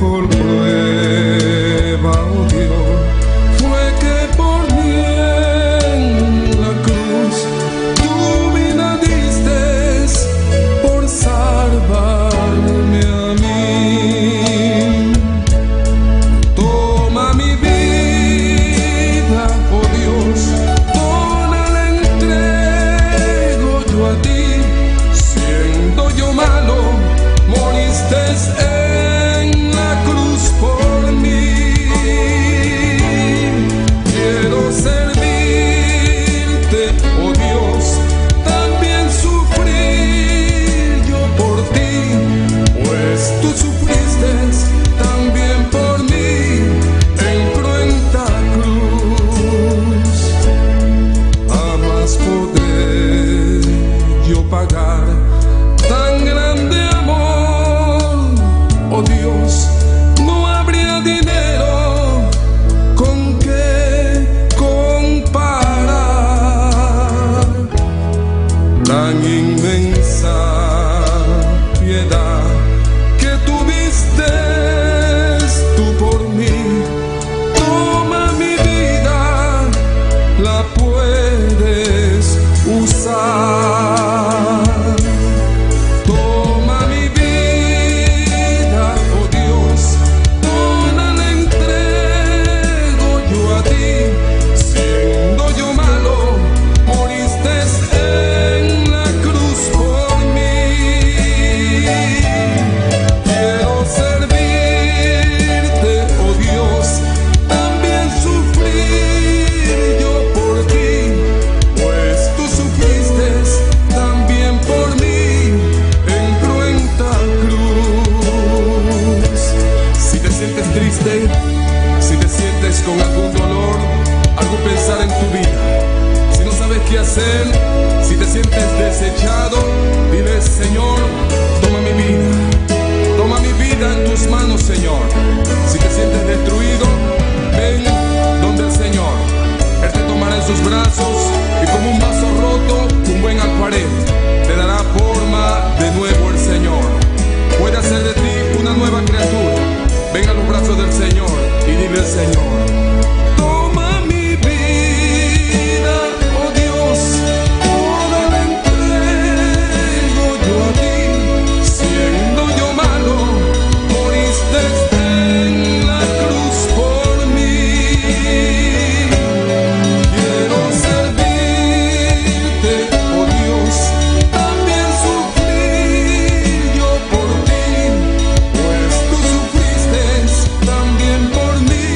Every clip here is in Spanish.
por prueba, oh Dios, fue que por mí en la cruz tu vida diste por salvarme a mí. Toma mi vida, oh Dios, toda la entrego yo a ti. Siendo yo malo, moriste en la cruz por mí. Quiero servirte, oh Dios, también sufrir yo por ti, pues tú sufriste también por mí en cruenta cruz. Jamás podré yo pagar tan grande amor, oh Dios, no habría dinero con que comparar tan inmensa piedad que tuviste tú por mí. Toma mi vida, la puedes usar. Toma mi vida, oh Dios, toda la entrego yo a ti. Siendo yo malo, moriste en la cruz por mí. Quiero servirte, oh Dios, también sufrir yo por ti, pues tú sufriste también por mí en cruenta cruz. Si te sientes triste, si te sientes con algún dolor, algo pensar en tu vida, si no sabes qué hacer, si te sientes desechado, dile: Señor, toma mi vida en tus manos, Señor. Si te sientes destruido, ven donde el Señor. Él te tomará en sus brazos y como un vaso roto, un buen alfarero, te dará forma de nuevo el Señor. Puede hacer de ti una nueva criatura. Ven a los brazos del Señor y dile al Señor: toma mi vida, oh Dios, toda la entrego yo a ti. Siendo yo malo, moriste en la cruz por mí. Quiero servirte, oh Dios, también sufrir yo por ti, pues tú sufriste también por mí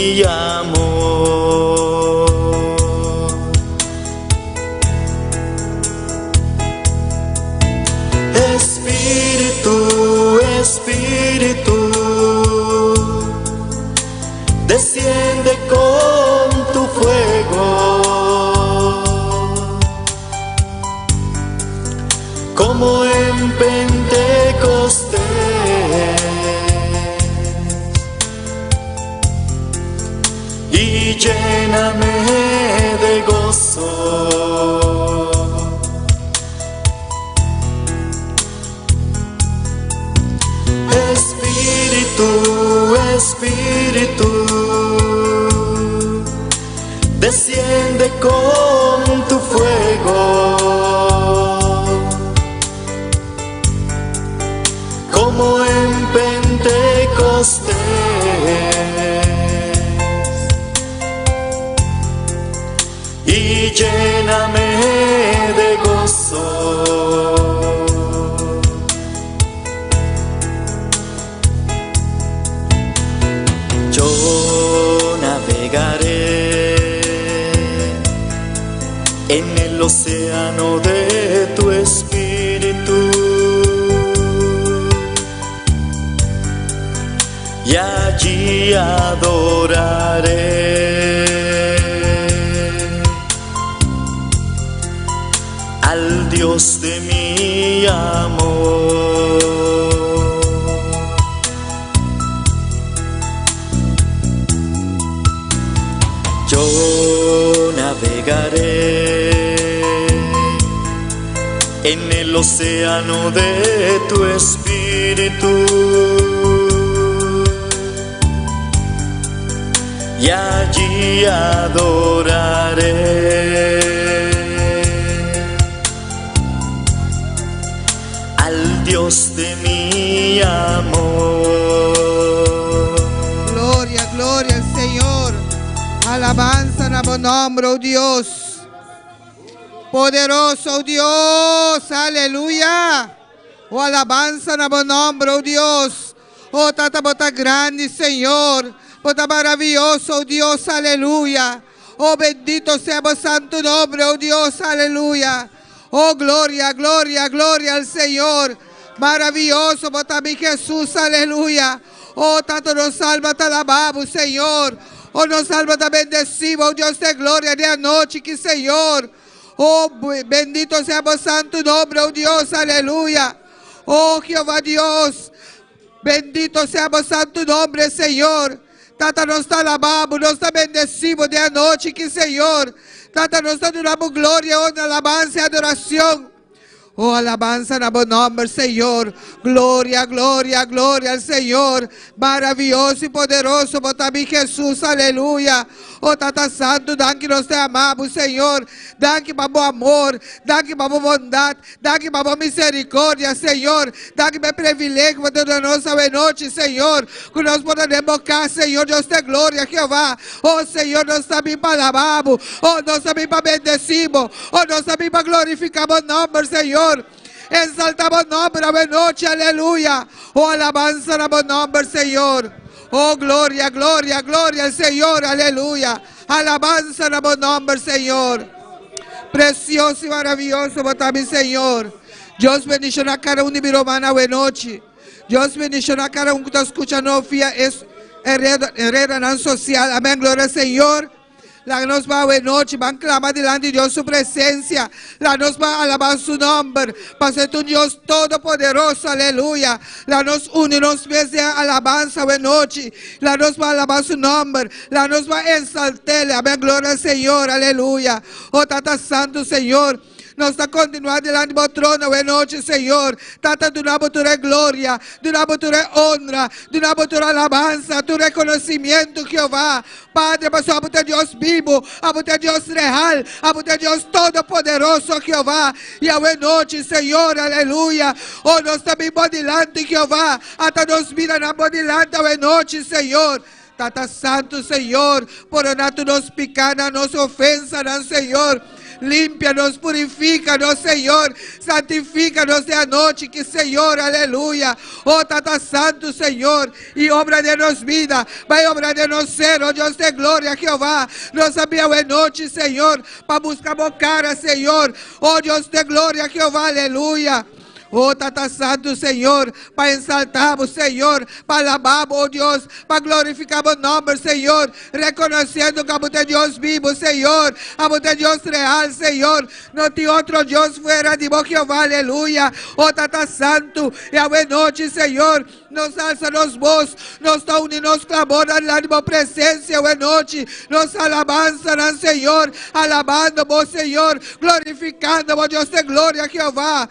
mi amor. Espíritu, Espíritu, desciende con tu fuego, como en Pentecostés, y lléname de gozo. Espíritu, Espíritu, desciende con tu fuego, como en Pentecostés, y lléname de gozo. Yo navegaré en el océano de tu espíritu, y allí adoraré al Dios de mi amor. Yo navegaré en el océano de tu espíritu, y allí adoraré al Dios de mi amor. Gloria, gloria al Señor. Alabanza a tu nombre, oh Dios. Poderoso, oh Dios. Aleluya. Oh, alabanza a tu nombre, oh Dios. Oh, tata bota grande, Señor. Bota maravilloso, oh Dios. Aleluya. Oh, bendito sea tu santo nombre, oh Dios. Aleluya. Oh, gloria, gloria, gloria al Señor. Maravilloso, bota mi Jesús. Aleluya. Oh, tanto nos salva, te alabamos, Señor. Oh, nos salva, te bendecimos, oh Dios de gloria, de anoche, que Señor. Oh, bendito sea tu santo nombre, oh Dios, aleluya. Oh, Jehová Dios, bendito sea tu santo nombre, Señor. Tata, nos te alabamos, nos te bendecimos de anoche, que Señor. Tata, nos te damos gloria, honra, alabanza y adoración. Oh, alabanza a tu nombre, Señor. Gloria, gloria, gloria al Señor. Maravilloso y poderoso, bota mi Jesús, aleluya. Oh, Tata Santo, danke nós te amamos, Senhor. Danke para o amor, danke para a bondade, danke para a misericórdia, Senhor. Danke para o privilégio que você nos dá noite, Senhor. Que nós podemos cá, Senhor, Deus te glória, Jeová. Oh, Senhor, nós também para alabamos. Oh, nós também para bendecimos. Oh, nós também para glorificar o nome, Senhor. Exaltamos o nome da noite, aleluia. Oh, alabanza na nome, Senhor. Oh, glória, glória, glória ao Senhor, aleluia. Alabanza na nome, Senhor. Precioso e maravilhoso, botame, Senhor. Deus bendiga na cada um de Biromana, boa noite. Deus bendiga na cada um que está escutando, via hereda na social. Amém, glória ao Senhor. La nos va a noche, van a clamar delante de Dios su presencia. La nos va a alabar su nombre. Para ser un Dios todopoderoso, aleluya. La nos une, nos de alabanza de noche. La nos va a alabar su nombre. La nos va a exaltar. Amén, gloria al Señor, aleluya. Oh, Tata Santo, Señor. Nós está continuando delante do trono, boa noite, Senhor. Tata, do nabo tu é glória, do nabo tu é honra, do nabo tu é alabança, tu reconhecimento, Jeová. Padre, mas a você Deus vivo, a você Deus real, a você Deus todo-poderoso, Jeová. E a boa noite, Senhor, aleluia. Oh, nós também vamos delante, Jeová. Até nos mira na boa delante, boa noite, Senhor. Tata Santo, Senhor, por onde tu nos picana, nos ofensa, não, Senhor. límpianos, purifícanos, Senhor, santifícanos de anoche, que Senhor, aleluia, oh Tata Santo, Senhor, e obra de nos vida, vai obrar de nos ser, oh Deus de glória, Jeová, nos abriu em noite, Senhor, para buscar a cara, Senhor, oh Deus de glória, Jeová, aleluia. Oh, Tata Santo, Senhor, para exaltarmos, Senhor, para alabarmos, oh Deus, para glorificarmos o nome, Senhor, reconhecendo que a Deus vivo, Senhor, a Deus real, Senhor, não tem outro Deus fora de vós, Jeová, aleluia. Oh, Tata Santo, e a noite, Senhor, nos alça nos vós, nos une nos clamor na tua presença, e a noite, nos alabança, Senhor, alabando vós, Senhor, glorificando, oh Deus de glória, Jeová.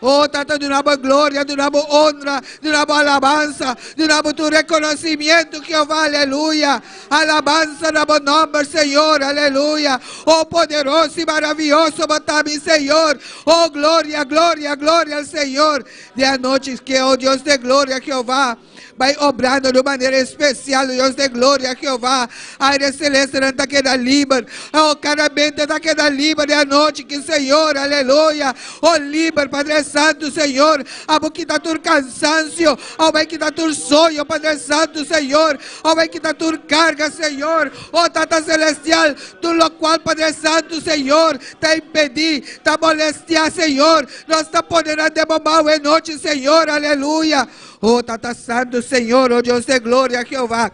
Oh, Tata, de una gloria, de una honra, de una alabanza, de una tu reconocimiento, Jehová, aleluya. Alabanza en tu nombre, Señor, aleluya. Oh, poderoso y maravilloso, mi Señor. Oh, gloria, gloria, gloria al Señor. De anoche que, oh Dios de gloria, Jehová, vai obrando de maneira especial, Deus de glória, Jeová. Aire celeste não está queda livre. Oh, cada mente está queda livre de noite, que Senhor, aleluia. Oh, livre, Padre Santo, Senhor. Abo que está tu cansancio, oh, vai que está tu sonho, Padre Santo, Senhor. Oh, vai que está tu carga, Senhor. Oh, Tata Celestial, tu lo qual, Padre Santo, Senhor, te impedir, te molestar, Senhor. Nós está podendo demomar em noite, Senhor, aleluia. Oh, Tata Santo, Senhor, oh Deus de glória, Jeová.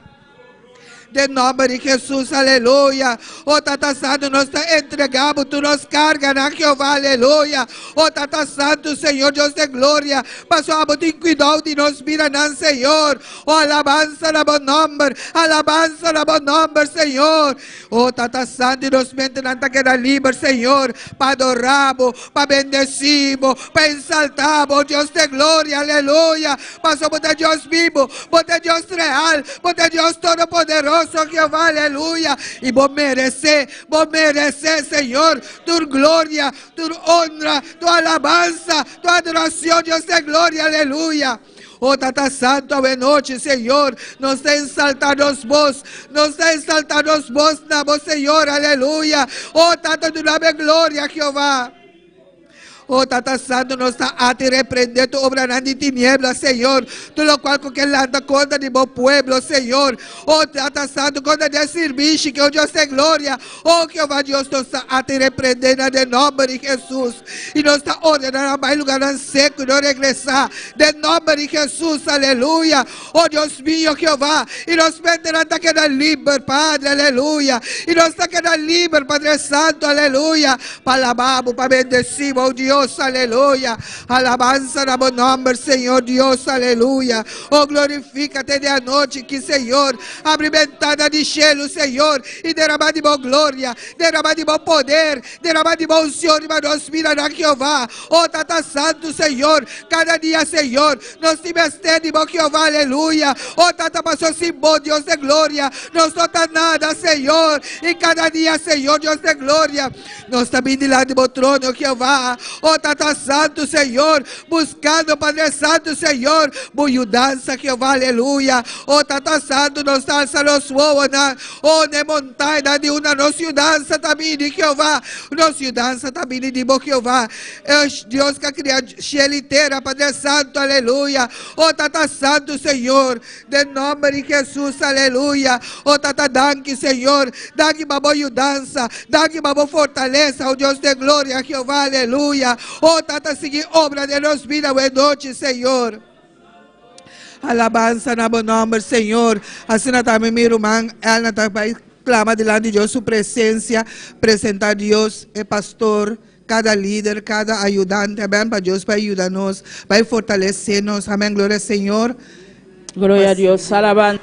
De nome de Jesus, aleluia. Oh, Tata Santo, nós te entregamos, tu nos carga, na Jeová, aleluia. Oh, Tata Santo, Senhor, Deus de glória, passamos em cuidado de nos mira, não, Senhor. Oh, alabança na bom nome, alabança na bom nome, Senhor. Oh, Tata Santo, nos mente não queda livre, Senhor, para adorarmos, para bendecirmos, para exaltarmos, oh Deus de glória, aleluia. Passamos de Deus vivo, de Deus real, de Deus todo-poderoso, Jeová, aleluia. E vou merecer, Senhor, tu glória, tu honra, tu alabança, tu adoração, Deus de glória, aleluia. Oh, Tata Santo, a noite, Senhor, nos tem exaltados vós, na voz, Senhor, aleluia. Oh, Tata, tu nome glória, Jeová. Oh, Tata Santo, nos está a te reprender tu obra de tinieblas, Senhor. Tu lo cual con que anda contra de bom pueblo, Senhor. Oh, Tata Santo, contra de serviço, que o Deus de glória. Oh, Jeová Deus, nos está a te reprender de nome de Jesus. E nos está ordenando a mais lugar seco e não regressar. De nome de Jesus, aleluia. Oh, Deus mío, Jeová. E nos meterá a quedar livre, Padre, aleluia. E nos está quedar livre, Padre Santo, aleluia. Para alabamos, para bendecimos, oh Deus. Aleluya, alabanza a buen nombre, Señor Dios, aleluya. Oh, glorifícate de anoche, que Señor, abre ventana de cielo, Señor, y derrama de bom gloria, derrama de bom poder, derrama de bom unción, y nos mira a Jehová. Oh, Tata Santo, Señor, cada día, Señor, nos tiveste de bom Jehová, aleluya. Oh, Tata pasó sin vos, Dios de gloria, nos nota nada, Señor, y cada día, Señor, Dios de gloria, nos también delante de bom trono, Jehová. Oh, Tata Santo, Senhor, buscando, Padre Santo, Senhor, mudança, Jeová, aleluia. Oh, Tata Santo, nos alça nos voa, oh, de montanha, de uma nossa mudança também, de Jeová, nossa mudança também, de bom Jeová. Deus que criou a inteira, Padre Santo, aleluia. Oh, Tata Santo, Senhor, de nome de Jesus, aleluia. Oh, Tata, danke, Senhor, danke, babô, mudança, danke, babô, fortaleza, oh Deus de glória, Jeová, aleluia. Oh, Tata, seguir obra de nos vida e noite, Senhor. Alabança na bom nome, Senhor. Assim também, minha irmã, ela também clama delante de Deus sua presença, apresentar Deus, o pastor, cada líder, cada ajudante, amém, para Deus, para ajudar-nos, para fortalecer-nos, amém, glória ao Senhor. Glória a Deus, alabança.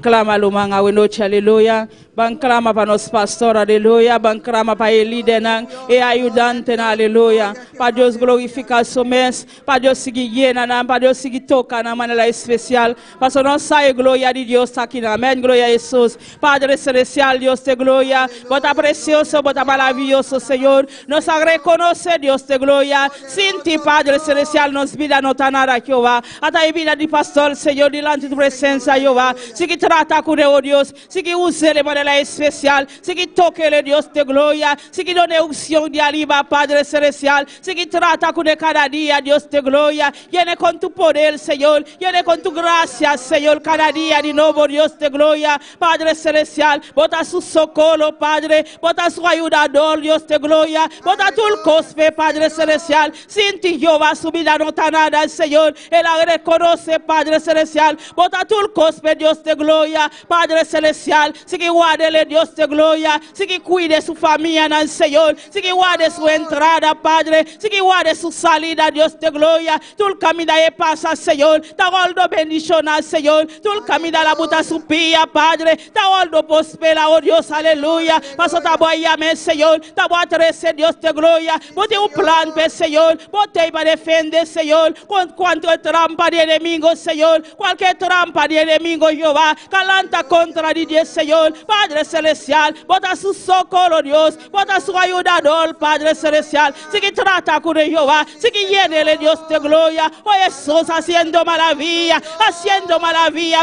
Clama lumanga we noite, aleluia. Ban clama para nos pastor, aleluia. Ban clama para ele líder e ajudante, aleluia. Para Deus glorificar seu mês, para Deus seguir para Deus seguir tocar na maneira especial. Para nós sair glória de Deus está aqui, amém. Glória a Jesus. Padre celestial, Deus te glória. Bota precioso, bota maravilhoso, Senhor. Nós reconhece Deus te glória. Sem ti, Padre celestial, nos vida não está nada, Jeová. Até a vida de pastor, Senhor, delante de presença, Jeová. que trata con oh Dios, si que use de manera especial, si que toque le Dios de gloria, si que donne unción de arriba, Padre celestial, si que trata con cada día, Dios de gloria, viene con tu poder, Señor, viene con tu gracia, Señor, cada día de nuevo, Dios de gloria, Padre celestial, bota su socorro, Padre, bota su ayudador, Dios de gloria, bota tu el cospe, Padre celestial, sin ti Jehová su vida no está nada, Señor, él la reconoce, Padre celestial, bota tu el cospe, Dios de gloria, Padre celestial, si que guárdele, Dios de gloria, si que cuide su familia, Señor, si que guarde su entrada, Padre, si que guarde su salida, Dios de gloria, tú el camino y pasa, Señor, ta goldo bendición, Señor, tú el camino la buta su pía, Padre, ta goldo prospera, oh Dios, aleluya, paso ta voy a llamar, Señor, ta voy a traer, Dios de gloria, bote un plan, Señor, bote para defender, Señor, con cuanto trampa de enemigo, Señor, cualquier trampa de enemigo, Jehová, calanta contra Dios, Señor, Padre celestial, bota su socorro, Dios, bota su ayudador, Padre celestial, si que trata con Jehová, si que llene Dios de gloria, oh Jesús, haciendo maravilla,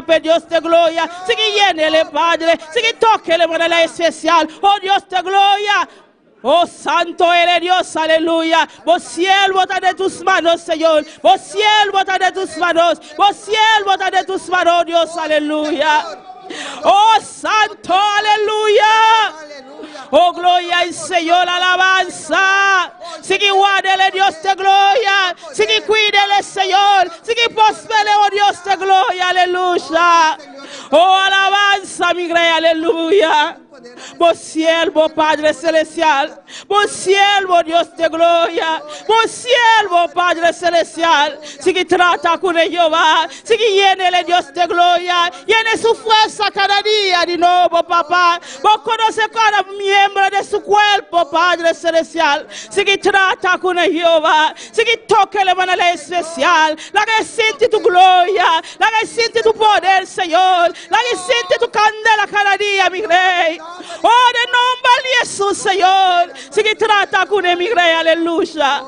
pero Dios de gloria, si que llene, Padre, si que toque de manera especial, oh Dios de gloria. Oh santo eres Dios, aleluya. Vos siervo está de tus manos, Señor. Vos siervo está de tus manos. Vos siervo está de tus manos, Dios, aleluya. Oh santo, aleluya. Oh gloria al Señor, alabanza. Sigue guárdele, Dios de gloria. Sigue cuídele, Señor. Sigue prospere, oh Dios de gloria, aleluya. Oh alabanza, mi rey, aleluya. Vos siervo, Padre celestial, vos siervo, Dios de gloria, vos siervo, Padre celestial, si que trata con Jehová, si que llene Dios de gloria, llene su fuerza cada día de nuevo, papá, vos conoces cada miembro de su cuerpo, Padre celestial, si que trata con Jehová, si que toque de manera especial, la que siente tu gloria, la que siente tu poder, Señor, la que siente tu candela cada día, mi rey. Oh, de nombre de Jesús, Señor. Si que trata con mi rey, aleluya.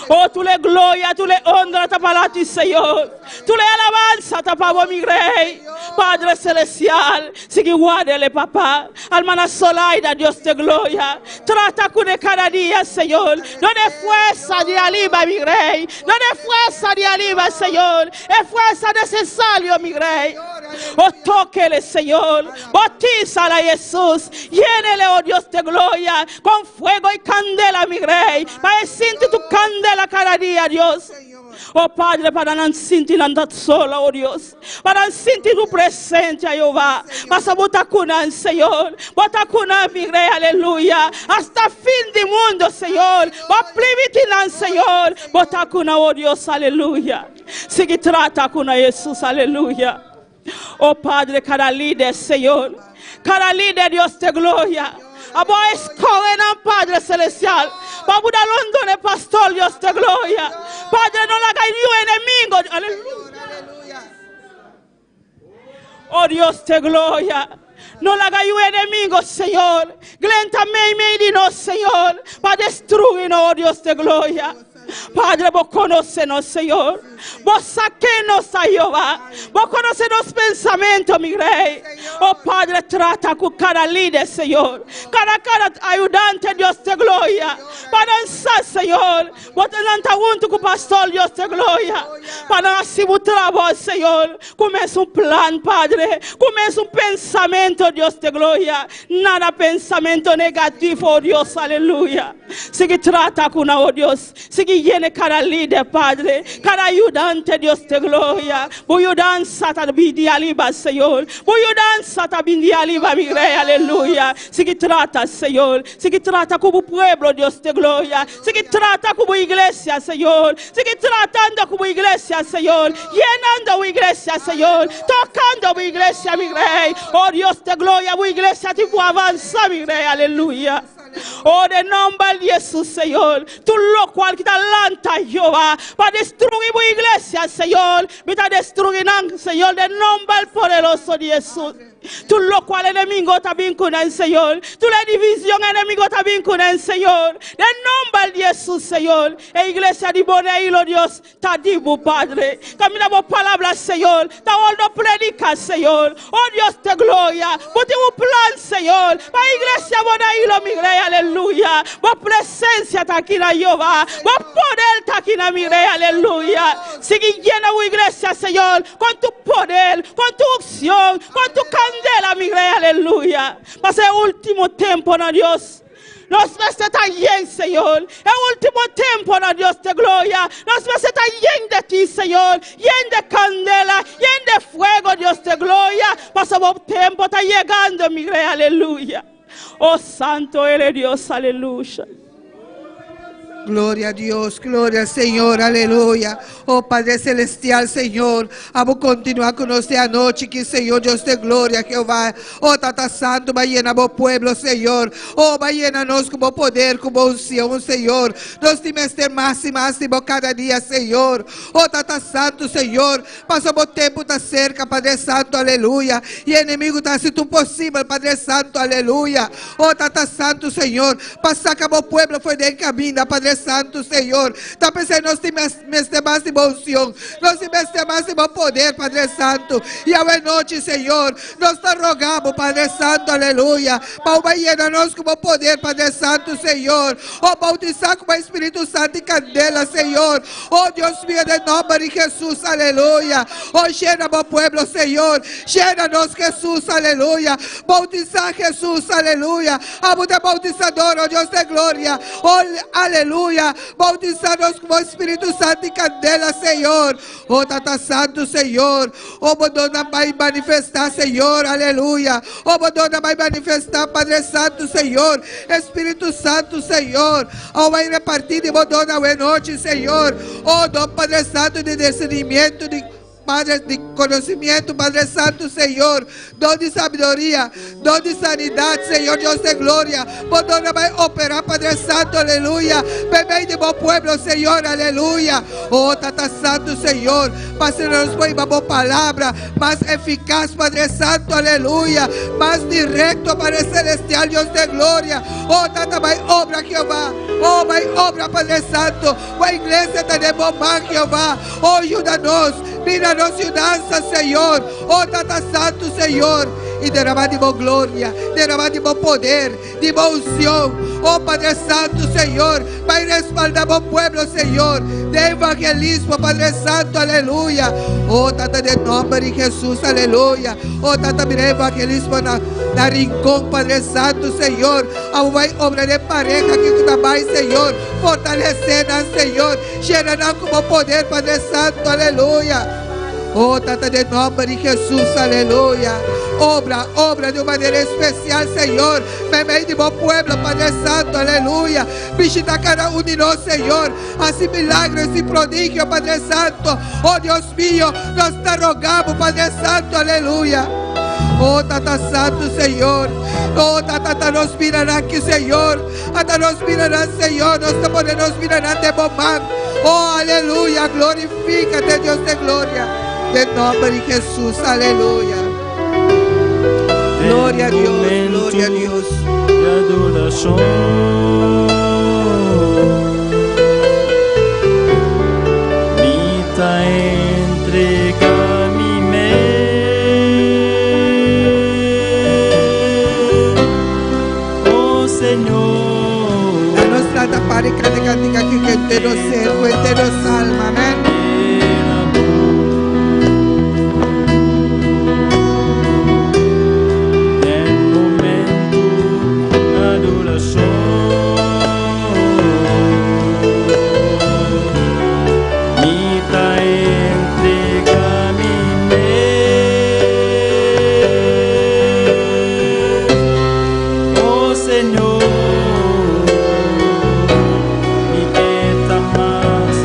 Oh, tú le gloria, tú le honra, ta para ti, Señor. Tú le alabanza, ta para mi rey. Padre celestial, si que guárdele, papá. Almana Solaida, Dios de gloria. Trata con cada día, Señor. No de fuerza de aliva, mi rey. No de fuerza de aliva, Señor. Es fuerza necesaria, mi rey. Oh, tóquele, Señor. Bautízala, Jesús. Llénele, oh Dios de gloria, con fuego y candela, mi rey. Para sentir tu candela cada día, Dios. Oh Padre, para no sentir andar sola, oh Dios. Para sentir tu presencia, Jehová. Para botar cuna, Señor. Botar cuna, mi rey, aleluya. Hasta fin del mundo, Señor. Va primitir, Señor. Botar cuna, oh Dios, aleluya. Sigue trata cuna, Jesús, aleluya. Oh Padre, cada líder, Señor. Cada líder, Dios de gloria. Abo escogen a Padre celestial. Vamos a Londres, pastor, Dios de gloria. Padre, no la haga ni enemigo. Aleluya. Oh Dios de gloria. No la haga enemigo, Señor. Glentamente me no, Señor. Para destruirnos, oh Dios de gloria. Padre, vos conócenos, Señor. Vos saquenos a Jehová. Vos conocés los pensamientos, mi rey. Oh Padre, trata con cada líder, Señor. Cada ayudante, Dios de gloria. Para danzar, Señor. Vos tenés junto con pastor, Dios de gloria. Para así tu trabajo, Señor. Comienza un plan, Padre. Comienza un pensamiento, Dios de gloria. Nada pensamiento negativo, oh Dios, aleluya. Sigue trata con oh Dios. Sigue llene cada líder, Padre. Cada ayudante, Dios de gloria. Voy a danzar a bindi aliba, Señor. Voy a danzar a bindi aliba, mi rey, aleluya. Sigue trata, Señor. Sigue trata como pueblo, Dios de gloria. Sigue trata como iglesia, Señor. Sigue tratando como iglesia, Señor. Llenando iglesia, Señor. Tocando mi iglesia, mi rey. Oh Dios de gloria, mi iglesia tipo avanza, mi rey, aleluya. Oh, de nombre de Jesús, Señor. Tú lo cual que te alanta, Jehová, para destruir mi iglesia, Señor. Me está destruyendo, Señor, de nombre poderoso de Jesús. Tout lo cual enemigo está vinculado, Señor. Tú la división enemigo está vinculado, Señor. En nombre de Jesús, Señor. E iglesia di Boneilo, Dios, está dibu, Padre. Caminamos palabras, Señor. Está orando predicar, Señor. Oh Dios de gloria. Por tu plan, Señor. Para iglesia Boneilo, mi rey, aleluya. Por presencia está aquí na Jehová. Por poder está aquí na mi rey, aleluya. Sigue llena tu iglesia, Señor, con tu poder, con tu unción, con tu candela, mi rey, aleluya. Para el último tiempo, no Dios. Nos meses están llenos, Señor. El último tiempo, no Dios de gloria. Nos meses están llenos de ti, Señor. Llenos de candela, llenos de fuego, Dios de gloria. Pasamos tiempo, está llegando, mi rey, aleluya. Oh, santo eres Dios, aleluya. Gloria a Dios, gloria al Señor, aleluya. Oh Padre Celestial, Señor, vamos a continuar con esta noche, que Señor, Dios de gloria, Jehová. Oh Tata Santo, va llena o pueblo, Señor. Oh, va llena-nos como poder, como unción, Señor. Nos dimos más y más cada día, Señor. Oh Tata Santo, Señor, pasamos tiempo, está cerca, Padre Santo, aleluya. Y el enemigo está haciendo imposible, Padre Santo, aleluya. Oh Tata Santo, Señor, pasa como pueblo fue de camino, Padre Santo, Señor. Está pensando, nós temos mais de unção, nós temos mais de poder, Padre Santo. E a noite, Senhor, nós te rogamos, Padre Santo, aleluia. Para o nós com poder, Padre Santo, Senhor. Oh, bautizar com o Espírito Santo e candela, Senhor. Oh, Deus mío, de nome de Jesus, aleluia. Oh, llena o pueblo, Senhor. Llena-nos, Jesus, aleluia. Bautizar, Jesus, aleluia. Amo de bautizador, oh Deus de glória. Oh, aleluia. Bautizar-nos com o Espírito Santo e candela, Senhor. Oh, Tata Santo, Senhor. Oh, Dona vai manifestar, Senhor, aleluia. Oh, Dona vai manifestar, Padre Santo, Senhor. Espírito Santo, Senhor. Oh, vai repartir de Dona a noite, Senhor. Oh, Dom Padre Santo, de discernimento, Padre de conhecimento, Padre Santo, Senhor, dom de sabedoria, dom de sanidade, Senhor, Deus de glória, Dona vai operar, Padre Santo, aleluia, bem de bom pueblo, Senhor, aleluia. Oh, Tata Santo, Senhor, para nos põe uma boa palavra, mais eficaz, Padre Santo, aleluia, mais direto, Padre Celestial, Deus de glória. Oh, Tata vai obra, Jeová, oh, vai obra, Padre Santo, a igreja está de bom mar, Jeová. Oh, ajuda-nos, mira nossa dança, Senhor. Oh, Tata Santo, Senhor. E derramar de boa glória, derramar de bom poder, de boa unção. Oh, Padre Santo, Senhor. Vai respaldar o pueblo, Senhor. De evangelismo, Padre Santo, aleluia. Oh, Tata, de nome de Jesus, aleluia. Oh, Tata, mira evangelismo na rincão, Padre Santo, Senhor. Vai obra de pareja aqui também, Senhor. Fortalecendo, Senhor. Cheirando com o poder, Padre Santo, aleluia. Oh, Tata, de nome de Jesus, aleluia. Obra de uma maneira especial, Senhor. Bem de bom pueblo, Padre Santo, aleluia. Visita cada um de nós, Senhor. Assim milagres e prodígios, Padre Santo. Oh, Deus mío, nós te rogamos, Padre Santo, aleluia. Oh, Tata Santo, Senhor. Oh, Tata, nos mirará aqui, Senhor. Até nos mirará, Senhor. Nós te podemos mirar de bom mar. Oh, aleluia. Glorifica-te, Deus de glória. Em nome de Jesus, aleluia. Glória a Deus, glória a Deus. De adoração. Mita entrega-me, oh Senhor. A nostra parte cantica que entero servo, entero salma, amém. Senhor, mi que está más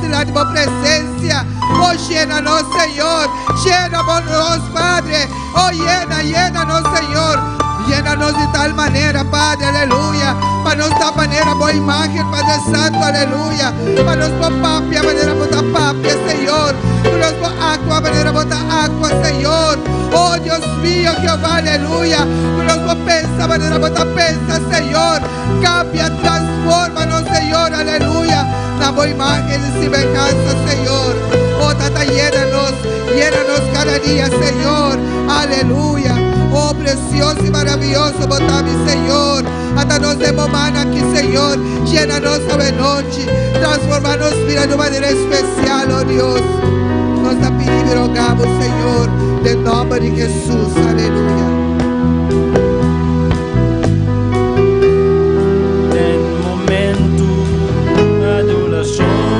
delante de tu presencia. Oh, llénanos, Señor. Llénanos, Padre. Oh, llénanos, Señor. Llénanos de tal manera, Padre, aleluya. Para nuestra manera, boa imagen, Padre Santo, aleluya. Para nuestra papia, manera, botar papia, Señor. Para nuestra agua, manera, botar agua, Señor. Oh, Dios mío, Jehová, aleluya. Para nuestra pensa, manera, botar pensa, Señor. Cambia, transforma-nos, Señor, aleluya. Na boa imagen y semejanza, Señor. Oh, tata, llénanos cada día, Señor, aleluya. Oh, precioso y maravilloso, botame, Señor. Hasta nos demos mano aquí, Señor. Llénanos a noche. Transforma-nos vida de manera especial, oh Dios. Nos está pidiendo y rogamos, Señor, de nombre de Jesús, aleluya. En momento de adoración,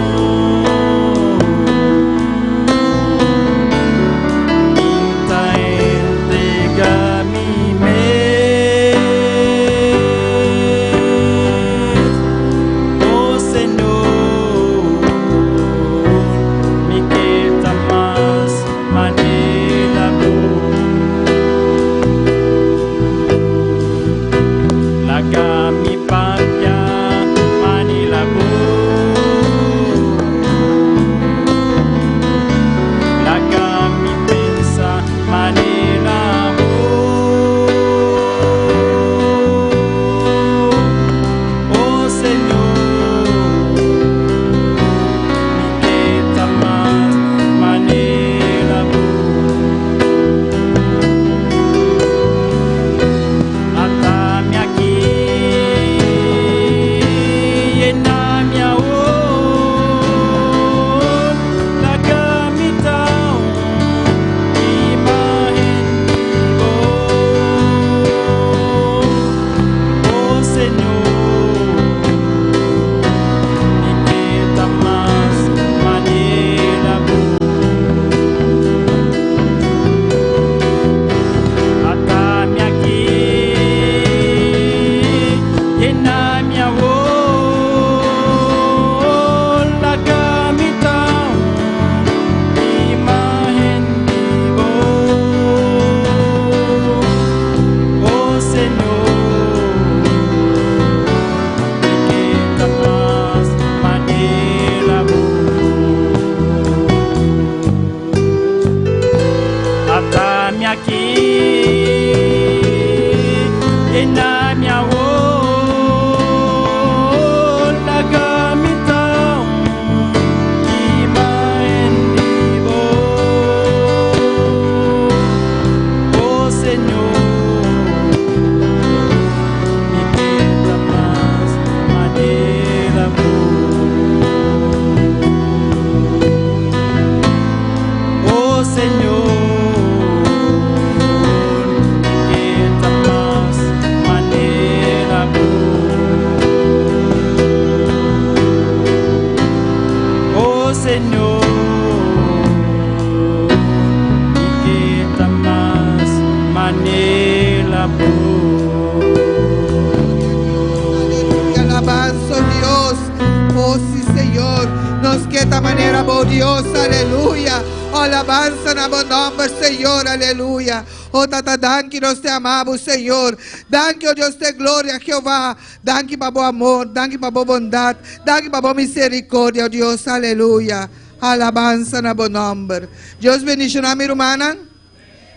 Señor, aleluya. Oh, tata, danke, nós te amamos, Senhor. Danke, oh Deus de glória, Jeová. Danke, para bom amor, danke, para boa bondade, danke, para boa misericórdia, oh Deus, aleluya. Alabanza na bom nome. Deus bendiga minha irmã.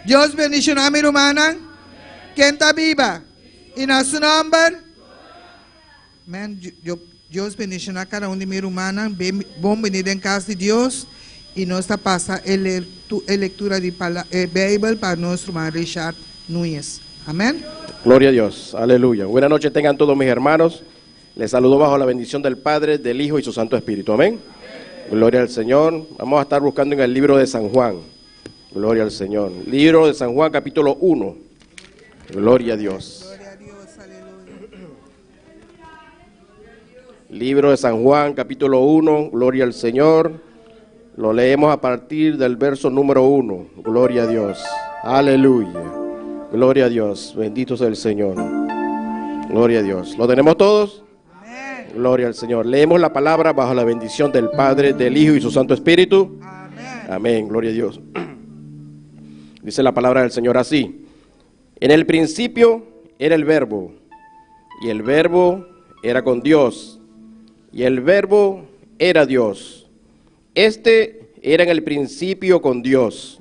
Deus bendiga minha irmã. Quem está viva? E nosso nome? Amém. Deus bendiga cada um de minha irmã. Bom venir em casa de Deus. Y nos pasa lectura de Bible para nuestro hermano Richard Núñez. Amén. Gloria a Dios. Aleluya. Buenas noches tengan todos mis hermanos. Les saludo bajo la bendición del Padre, del Hijo y su Santo Espíritu. Amén. Gloria al Señor. Vamos a estar buscando en el libro de San Juan. Gloria al Señor. Libro de San Juan, capítulo 1. Gloria a Dios. Gloria a Dios. Aleluya. Libro de San Juan, capítulo 1. Gloria al Señor. Lo leemos a partir del verso número 1. Gloria a Dios. Aleluya. Gloria a Dios. Bendito sea el Señor. Gloria a Dios. ¿Lo tenemos todos? Amén. Gloria al Señor. Leemos la palabra bajo la bendición del Padre, del Hijo y su Santo Espíritu. Amén. Amén. Gloria a Dios. Dice la palabra del Señor así: en el principio era el Verbo, y el Verbo era con Dios, y el Verbo era Dios. Este era en el principio con Dios.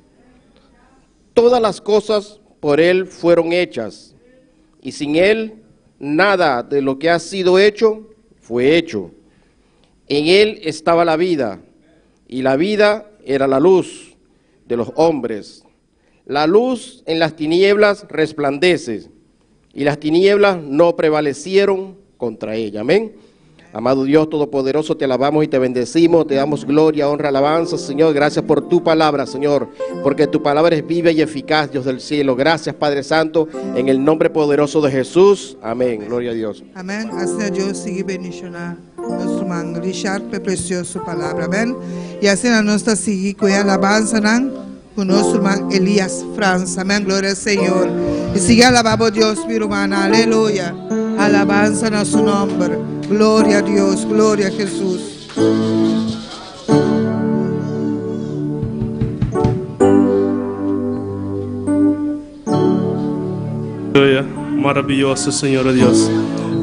Todas las cosas por Él fueron hechas, y sin Él nada de lo que ha sido hecho fue hecho. En Él estaba la vida, y la vida era la luz de los hombres. La luz en las tinieblas resplandece, y las tinieblas no prevalecieron contra ella. Amén. Amado Dios Todopoderoso, te alabamos y te bendecimos, te damos gloria, honra, alabanza, Señor. Gracias por tu palabra, Señor, porque tu palabra es viva y eficaz, Dios del cielo. Gracias, Padre Santo, en el nombre poderoso de Jesús. Amén. Gloria a Dios. Amém. Assim a Deus seguir bendicionar nosso irmão Richard, pela preciosa palavra. Amém. E assim a nós está seguir com a alabança, com o nosso irmão Elias França. Amém. Glória ao Senhor. E siga alabando a Deus, meu irmão. Aleluia. Alabanza a su nombre. Gloria a Dios, gloria a Jesús. Aleluia. Maravilhoso, Senhor Deus.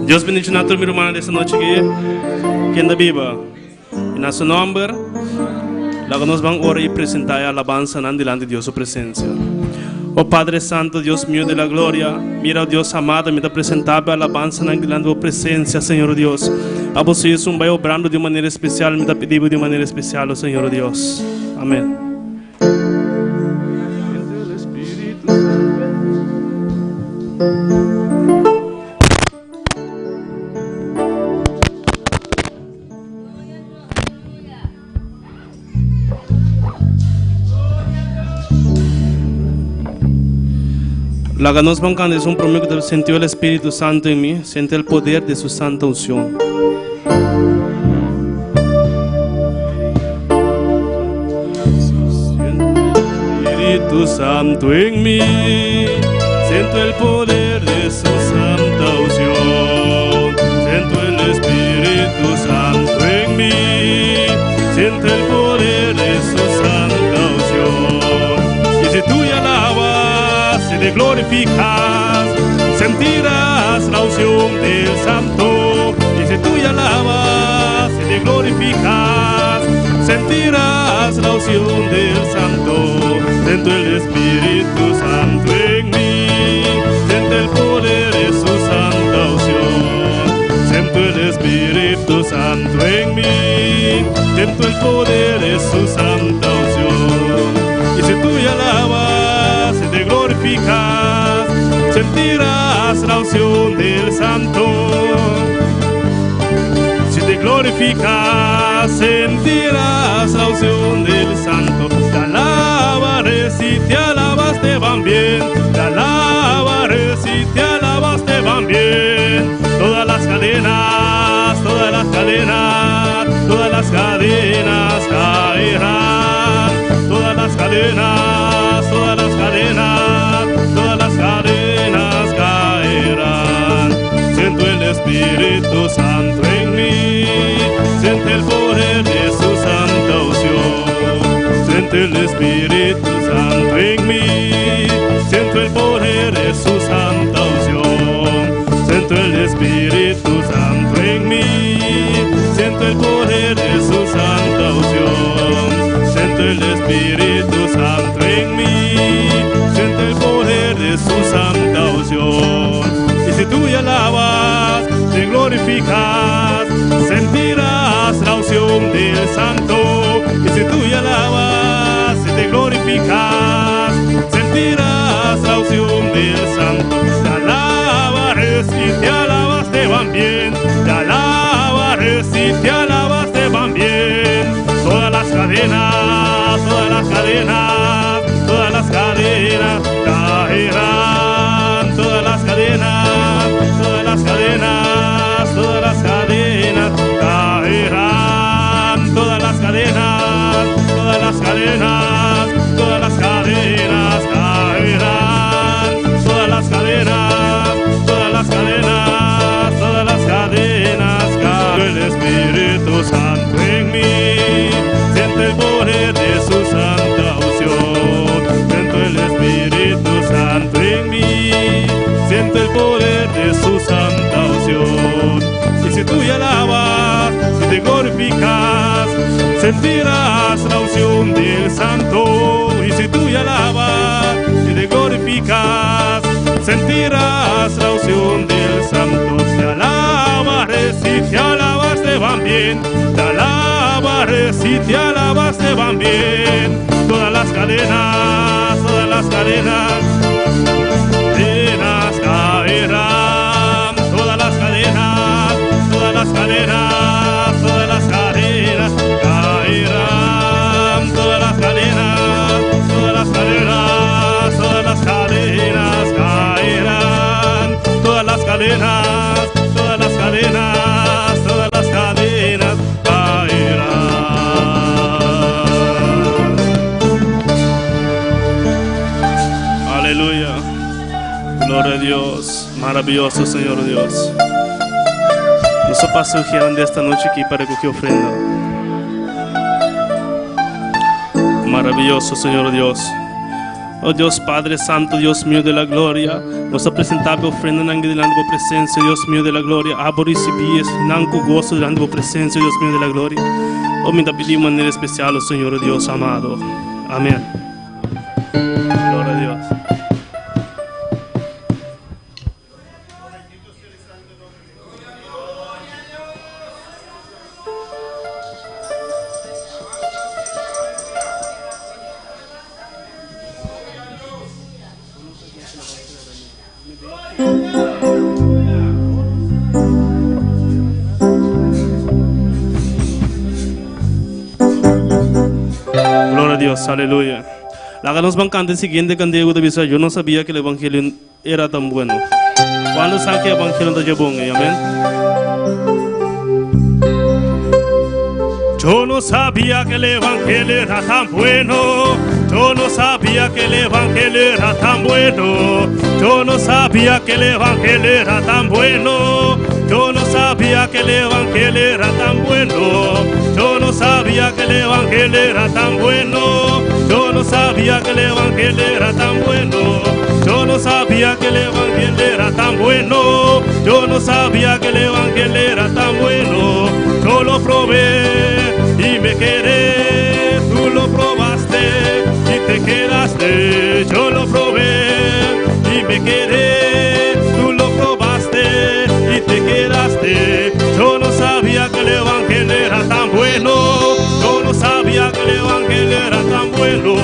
Deus bendiga a todos, meu irmão, nessa noite aqui. Que anda viva. E na seu nome, logo nós vamos orar e apresentar a alabança delante de Deus, sua presença. Oh Padre Santo, Dios mío de la gloria, mira, oh Dios amado, me da apresentar a alabanza delante de tu presencia, Señor Dios. A vos es un vai obrando de manera especial, me da pedido de manera especial, oh Señor Dios. Amén. La que nos bancan es un promedio que sintió el Espíritu Santo en mí, siente el poder de su santa unción. Espíritu Santo en mí, siento el poder de su santa unción. Siento el Espíritu Santo en mí, siento el poder de su santa unción. Y si tú ya alabas, si te glorificas, sentirás la unción del Santo. Y si tú ya alabas, si te glorificas, sentirás la unción del Santo. Siento el Espíritu Santo en mí, siento el poder de su santa unción. Siento el Espíritu Santo en mí, siento el poder de su santa unción. Y si tú ya alabas, si te glorificas, sentirás la unción del Santo. Si te glorificas, sentirás la unción del Santo. Te alabaré, si te alabas te van bien. Te alabaré, si te alabas te van bien. Todas las cadenas, todas las cadenas, todas las cadenas caerán. Todas las cadenas, todas las cadenas, todas las cadenas caerán. Siento el Espíritu Santo en mí, siento el poder de su santa unción. Siento el Espíritu Santo en mí, siento el poder de su santa unción. Siento el Espíritu Santo en mí, siento el poder de su santa unción. Siento el Espíritu Santo en mí, siento el poder de su santa unción. Y si tú ya alabas, te glorificas, sentirás la unción del Santo. Y si tú ya alabas, si te glorificas, sentirás la unción del Santo. Te alabaré, si te alabas te van bien. Te alabaré, si te alabas te van bien. Todas las cadenas, todas las cadenas, todas las cadenas caerán. Todas las cadenas, todas las cadenas, todas las cadenas caerán. Todas las cadenas, todas las cadenas, todas las cadenas caerán. Todas las cadenas, todas las cadenas, todas las cadenas caerán. te glorificas, sentirás la unción del Santo. Y si tú ya alabas y te glorificas, sentirás la unción del Santo. Te alabaré, si te alabas te van bien. Te alabaré, si te alabas te van bien. Todas las cadenas caerán. Todas las cadenas, todas las cadenas, todas las cadenas caerán. Todas las cadenas, todas las cadenas, todas las cadenas caerán. Todas las cadenas, todas las cadenas, todas las cadenas caerán. Aleluya. Gloria a Dios. Maravilloso Señor Dios. Nuestro pastor quieren de esta noche aquí para recoger ofrenda. Maravilloso Señor Dios. Oh Dios Padre Santo, Dios mío de la gloria, nuestra presentable ofrenda delante de tu presencia, Dios mío de la gloria. Abo recibíes, nanco gozo delante de tu presencia, Dios mío de la gloria. Oh, me pedimos de manera especial, oh Señor Dios amado. Amén. Gloria a Dios. Gloria a Dios, aleluya. La nos van a cantar el siguiente candidato de visa. Yo no sabía que el evangelio era tan bueno. ¿Cuándo sabe que el evangelio está bueno? Amén. Yo no sabía que el evangelio era tan bueno. Yo no sabía que el evangelio era tan bueno. Yo no sabía que el evangelio era tan bueno. Yo no sabía que el evangelio era tan bueno. Yo no sabía que el evangelio era tan bueno. Yo no sabía que el evangelio era tan bueno. Yo no sabía que el evangelio era tan bueno. Yo no sabía que el evangelio era tan bueno. Yo lo probé y me quedé. Tú lo probaste y te quedaste. Yo lo probé y me quedé. Tú lo probaste y te quedaste. Yo no sabía que el evangelio era tan bueno. Yo no sabía que el evangelio era tan bueno.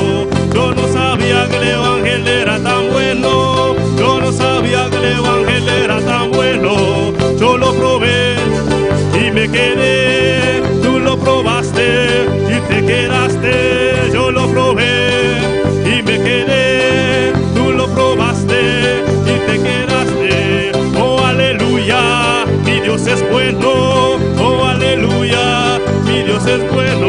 Yo no sabía que el evangelio era tan bueno. Yo no sabía que el evangelio era tan bueno. Yo lo probé y me quedé. Tú lo probaste y te quedaste. Yo lo probé y me quedé. Tú lo probaste y te quedaste. Oh, aleluya, mi Dios es bueno. Oh, aleluya, mi Dios es bueno.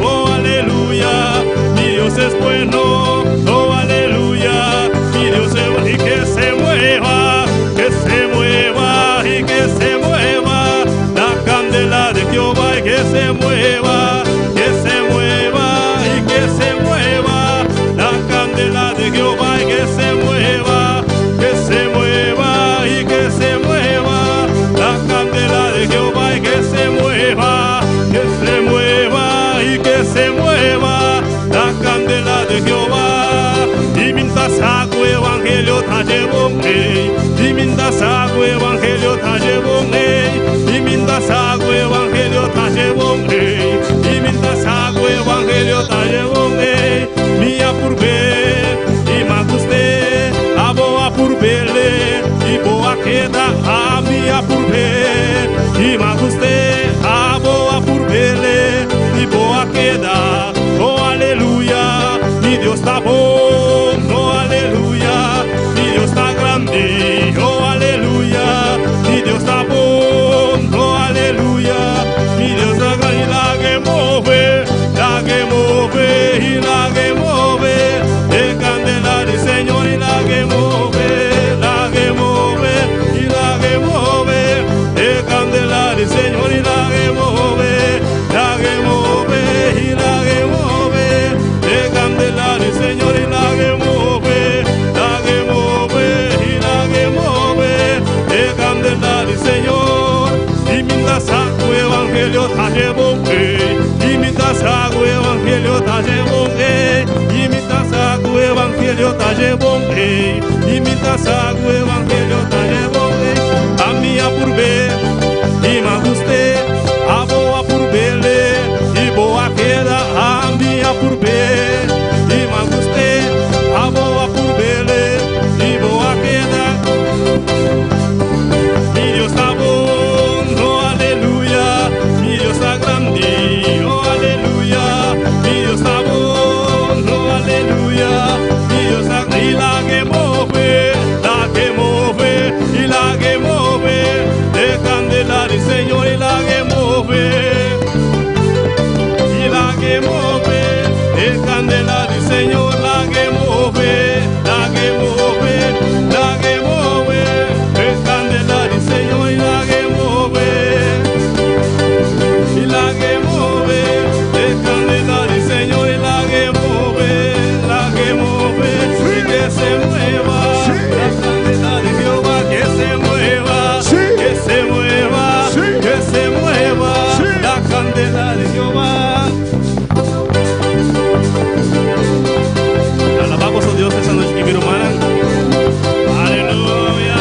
Oh, aleluya, mi Dios es bueno. Oh, aleluya, mi Dios es bueno. Y que se mueva, que se mueva y que se mueva la candela de Jehová, y que se mueva, que se mueva y que se mueva la candela de Jehová, y que se mueva, que se mueva y que se mueva la candela de Jehová, y que se mueva, que se mueva y que se mueva la candela de Jehová. Y mientras hago evangelio ta llevonei, y mientras hago evangelio ta llevonei, y mientras hago evangelio ta llevonei, y mientras hago evangelio ta llevonei, mia purbe y maguste, a boa purbele y boa queda a mia purbe y maguste, a boa purbele y boa queda. Oh, aleluya, mi Dios está bon. Oh, aleluya, mi Dios está grande. Oh, aleluya, mi Dios está bon. Oh, aleluya, mi Dios está grande. Y la que mueve, la que mueve, y la que mueve el candela del Señor, y la que mueve, la que mueve, y la que mueve el candela del Señor, y la que mueve, la que mueve, y la que mueve el candela del Señor, y la que mueve, la que mueve, y la que mueve el candela del Señor. evangelio ta llevo y mientras hago evangelio ta llevo a mí a purbe y me guste a boa purbele y boa queda a mí a purbe y me guste a boa purbele y boa queda. Mi Dios está bueno, aleluya, mi Dios está grande, oh aleluya, mi Dios está bueno, aleluya, mi Dios está y la que mueve, y la que mueve, de candela del Señor y la que mueve, de candela del Señor, la que mueve, la que mueve, la que mueve, de candela del Señor y la que mueve, y la que mueve, de candela del Señor y la que mueve, y que se mueva, la candela de Jehová, que se mueva, que se mueva, que se mueva, la candela de Jehová. Alabamos a Dios esa noche que mi hermana. Aleluya.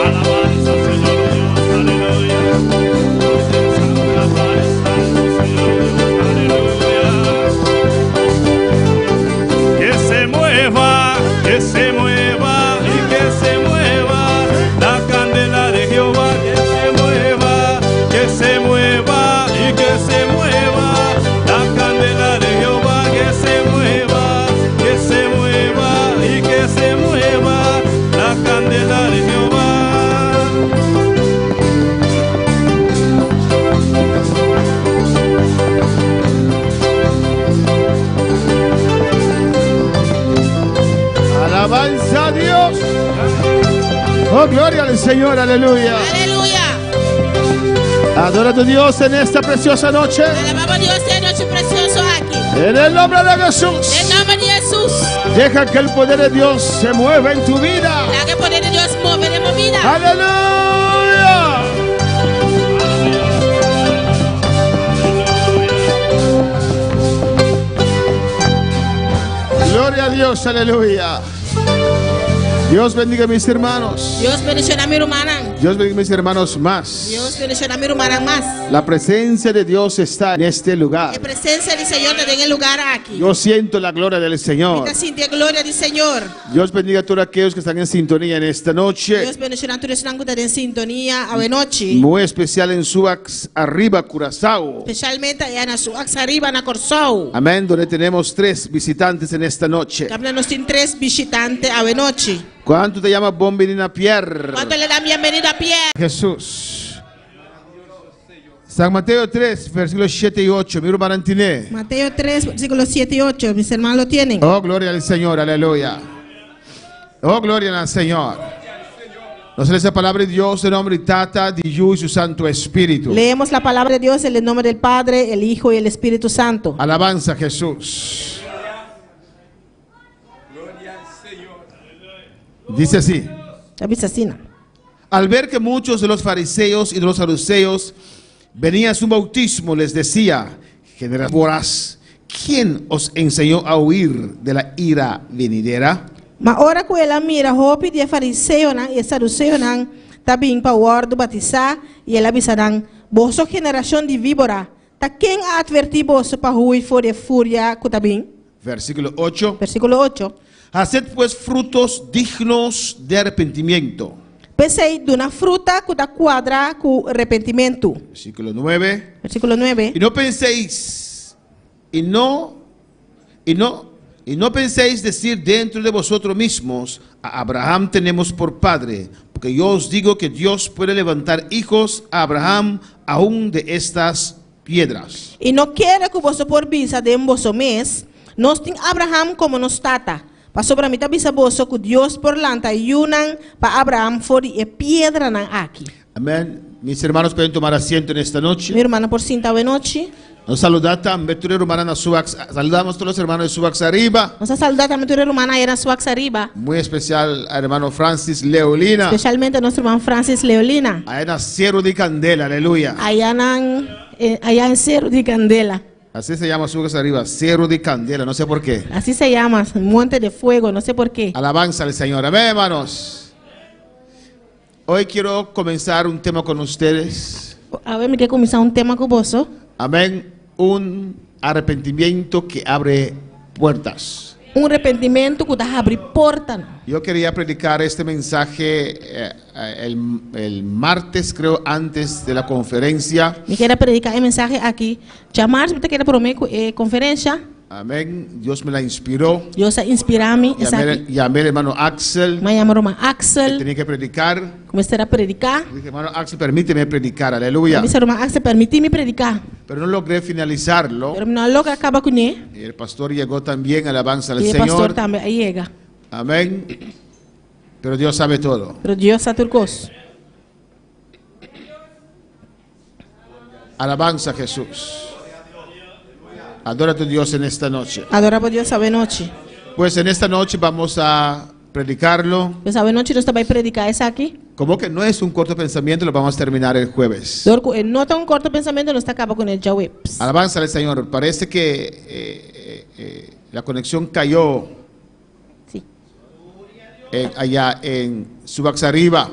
Alabanza al Señor Dios. Aleluya. Santo, Padre Santo, Señor Dios. Aleluya. Que se mueva y que se mueva la candela de Jehová. Que se mueva y que se mueva la candela de Jehová. Que se mueva y que se mueva la candela de Jehová. Alabanza a Dios. Oh, gloria al Señor, aleluya. Aleluya. Adora a tu Dios en esta preciosa noche. Alabamos a Dios esta noche precioso aquí. En el nombre de Jesús. En el nombre de Jesús. Deja que el poder de Dios se mueva en tu vida. Deja que el poder de Dios mueva en mi vida. Aleluya. Gloria a Dios, aleluya. Dios bendiga a mis hermanos. Dios bendiga a mi hermana. Dios bendiga a mis hermanos más. Dios bendiga a mi hermana más. La presencia de Dios está en este lugar. La presencia del Señor está en el lugar aquí. Yo siento la gloria del Señor. Yo siento la gloria del Señor. Dios bendiga a todos aquellos que están en sintonía en esta noche. Dios bendiga a todos los que están en sintonía a noche. Muy especial en Suax Arriba, Curazao. Especialmente en Suax Arriba, en Curazao. Amén, donde tenemos 3 visitantes en esta noche. Nos tienen 3 visitantes a noche. ¿Cuánto te llama Bombinina Pierre? ¿Cuánto le dan bienvenida a Pierre? Jesús. San Mateo 3, versículos 7 y 8. Mi hermano Antiné. Mateo 3, versículos 7 y 8. Mis hermanos lo tienen. Oh, gloria al Señor, aleluya. Oh, gloria al Señor. Nos lee esa palabra de Dios en nombre de Tata, de Yu y su Santo Espíritu. Leemos la palabra de Dios en el nombre del Padre, el Hijo y el Espíritu Santo. Alabanza a Jesús. Dice así. Al ver que muchos de los fariseos y de los saduceos venían a su bautismo, les decía: generación voraz, ¿quién os enseñó a huir de la ira venidera? Ma ora que ela mira hopi de fariseo e saduceo também para o do batizar e ela avisarán: vos sos generación de víbora, ta quem a advertir vos para huir de furia cutabim? Versículo 8. Versículo 8. Haced pues frutos dignos de arrepentimiento. Pensei de una fruta que da cuadra con arrepentimiento. Versículo 9. Versículo 9. Y no penséis, y no penséis decir dentro de vosotros mismos: a Abraham tenemos por padre, porque yo os digo que Dios puede levantar hijos a Abraham aún de estas piedras. Y no quiere que vos por visa de vos mes, nos ten Abraham como nos tata. Pasó para mí también saboso que Dios por lanta y unan para Abraham fori y piedra nan aquí. Amén. Mis hermanos pueden tomar asiento en esta noche. Mi hermana por cinta de noche. Nos saludamos a todos los hermanos de Suax Arriba. Nos saludamos a nuestra hermana en Suax Arriba. Muy especial al hermano Francis Leolina. Especialmente a nuestro hermano Francis Leolina. Allá en Cerro de Candela, aleluya. Allá en Cerro de Candela. Así se llama Subas Arriba, Cerro de Candela, no sé por qué. Así se llama, Monte de Fuego, no sé por qué. Alabanza al Señor. Amén, hermanos. Hoy quiero comenzar un tema con ustedes. A ver, me quero começar um tema com você. Amén. Un arrepentimiento que abre puertas. Arrependimento que abre porta. Yo quería predicar este mensaje el martes, creo, antes de la conferencia. Me quero predicar a mensagem aqui. Já março, eu quero prometer conferência. Amén. Dios me la inspiró. Deus inspirou-me. Llamé al hermano Axel. Me chamaram Que Axel. tenía que predicar. Comecei a predicar. Dije, hermano Axel, permíteme predicar. Aleluya. Me chamaram Axel, permite-me predicar. Pero no logré finalizarlo. Pero não logo acaba com ele. Y el pastor llegó también. Alabanza al E o pastor Señor. também aí chega. Amén. Pero Dios sabe todo. Pero Deus sabe tudo coisa. Alabanza a Jesús. Adora a tu Dios en esta noche. Adora a Deus essa noite. Pues en esta noche vamos a predicarlo. Essa noite nós também predicar isso aqui. Como que no es un corto pensamiento, lo vamos a terminar el jueves. Não está corto pensamento, não está acaba com ele já webs. Alabanza al Señor. Parece que la conexión cayó Sí. allá en Subax Arriba.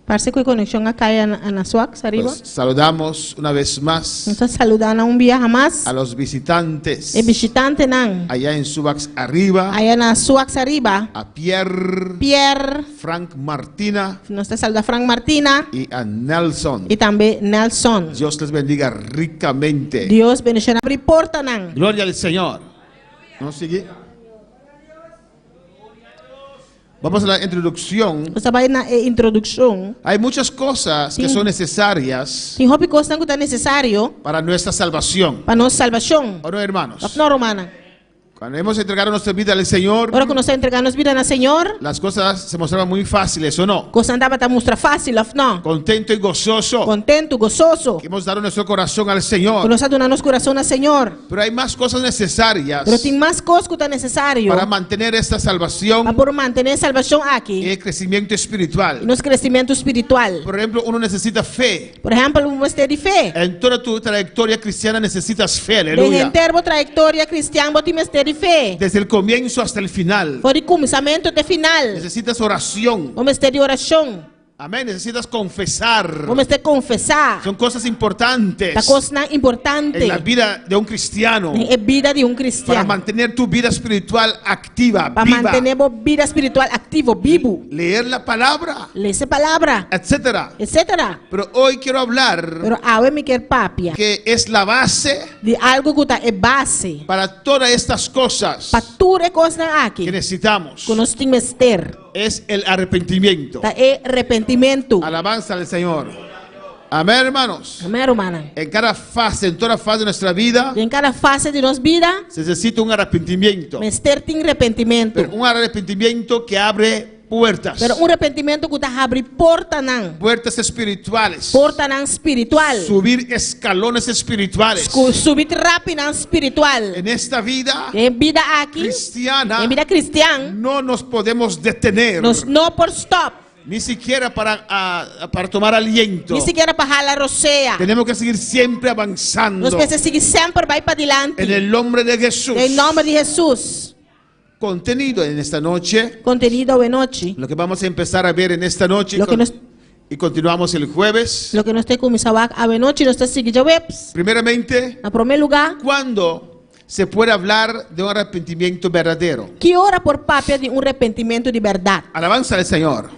Parece que a conexão cai na sua arriba. Pues saludamos una vez más Nós estamos saludando um dia mais. a los visitantes E visitante não. allá en Subax Arriba. Aí na sua arriba. A Pierre, Frank Martina Nós estamos saludando a Frank Martina y a Nelson. e também Nelson. Dios les bendiga ricamente. Deus bendiga abrir porta não. Gloria al Señor. ¿No sigue? Vamos a la introducción. Nós vai na introdução. Hay muchas cosas que Sí. son necesarias Tem hobby coisa que está necessário para nuestra salvación. para nossa salvação. ¿O no, hermanos? Não, romana. Cuando hemos entregado nuestra vida al Señor, Agora que nós estamos entregando nossa vida ao Senhor, las cosas se mostraban muy fáciles, ¿o no? coisa andava a mostrar fácil, não? Contento y gozoso. Contento, gozoso. Que hemos dado nuestro corazón al Que Señor. nós estamos dando nosso coração ao Senhor. Pero hay más cosas necesarias Pero tem mais coisas que está necessário para mantener esta salvación para por manter a salvação y aqui. el crecimiento espiritual. Nosso crescimento espiritual. Por ejemplo, uno necesita fe. Por exemplo, você ter fé. En toda tu trayectoria cristiana necesitas fe, De aleluya. inteiro trajetória cristã, você ter fé. Desde el comienzo hasta el final. Por de começamento até final. Necesitas oración. Vamos ter oração. Amén. Necesitas confesar. Vamos ter confessar. Son cosas importantes Da coisa importante en la vida de un cristiano na vida de para cristiano. mantener tu vida espiritual activa, Para viva. manter a vida espiritual ativo, vivo. Leer la palabra, Ler essa palavra, etcétera. etc. Pero hoy quiero hablar Pero agora me quer papia que es la base de algo que é base para todas estas cosas para tudo coisa aqui. que necesitamos. Que nós temos que ter. Es el arrepentimiento. É arrependimento. Alabanza al Señor. Amén, hermanos. Amém, romana? En cada fase, en toda fase de nuestra vida, Em cada fase de nossa vida, se necesita un arrepentimiento. mas tem arrependimento. Pero un arrepentimiento que abre puertas. Pero arrependimento que abre porta não. Puertas espirituales. Porta não espiritual. Subir escalones espirituales. Subir rápido não espiritual. En esta vida Em vida aqui, cristiana em vida cristã, no nos podemos detener. nós não por stop. Ni siquiera para tomar aliento. Nem sequer para jalar roceia. Tenemos que seguir siempre avanzando. Nós precisamos seguir sempre vai para diante. En el nombre de Jesús. Em nome de Jesus. Contenido en esta noche. Conteúdo de noite. Lo que vamos a empezar a ver en esta noche Lo que nos- y continuamos el jueves. Lo que nós temos começado a ver noite, nós estamos seguindo webs. Primeramente, Na primeiro lugar, ¿cuándo se puede hablar de un arrepentimiento verdadero? que ora por papia de arrependimento de verdade. Alabanza al Señor.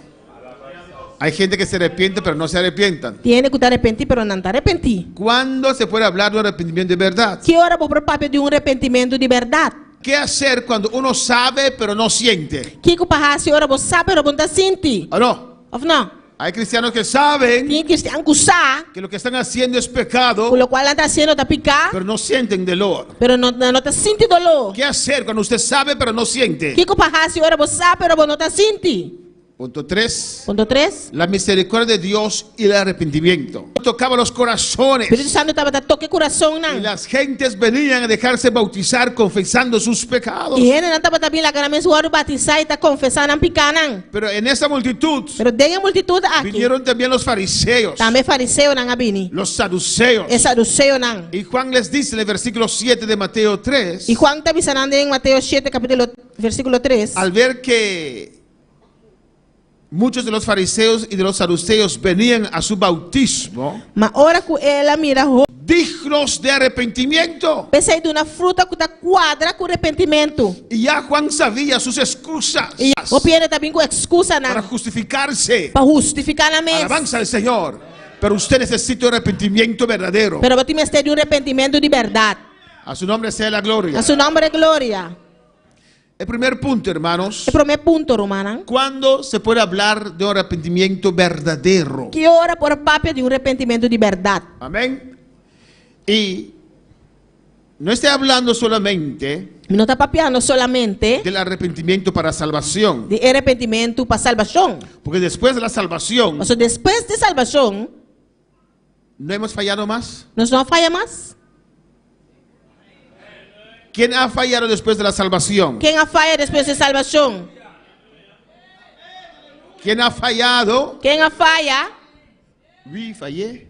Hay gente que se arrepiente pero no se arrepientan. Tiene que te arrepentir, pero não te arrepentir. ¿Cuándo se puede hablar de un arrepentimiento de verdad? Que ora por papia de arrependimento de verdade. ¿Qué hacer cuando uno sabe pero no siente? Que para se ora você sabe, pero você sente. ¿O no? Ou não? Hay cristianos que saben Tem cristiano que sabe, que lo que están haciendo es pecado, por lo cual está haciendo te picar, pero no sienten dolor. pero não te sente dolor. ¿Qué hacer cuando usted sabe pero no siente? Que para se ora você sabe, pero não te sente. Punto 3. Punto 3. La misericordia de Dios y el arrepentimiento. Tocaba los corazones. Espírito Santo estava a toque coração Y nan. las gentes venían a dejarse bautizar confesando sus pecados. E ele não estava também lá na mesma hora batizar e tá confessando não picar nan. Pero en esa multitud Pero tem a multitud aqui. vinieron también los fariseos, Também fariseu nan abini. los saduceos. E saduceu nan. Y Juan les dice en el versículo 7 de Mateo 3, E Juan está avisando em Mateus 7, capítulo, versículo 3. al ver que muchos de los fariseos y de los saduceos venían a su bautismo, Mas ora que ela mira dignos de arrepentimiento. pensei de uma fruta que está quadra com arrependimento. Y ya Juan sabía sus excusas E o Pierre também com excusa para nan. justificarse. Para justificar na mesa. Alabanza al Señor. Pero usted necesita un arrepentimiento verdadero. Pero você tem de um arrependimento de verdade. A su nombre sea la gloria. A seu nome é glória. El primer punto, hermanos. O primeiro ponto, romana. ¿Cuándo se puede hablar de un arrepentimiento verdadero? Que ora por papel de um arrependimento de verdade. Amén. Y no estoy hablando solamente Não está papeando solamente del arrepentimiento para salvación. de arrependimento para salvação. Porque después de la salvación, Mas depois de salvação, ¿no hemos fallado más? nós não falha mais. ¿Quién ha fallado después de la salvación? Quem a falha depois de salvação? ¿Quién ha fallado? Quem a falha? Oui, fallé.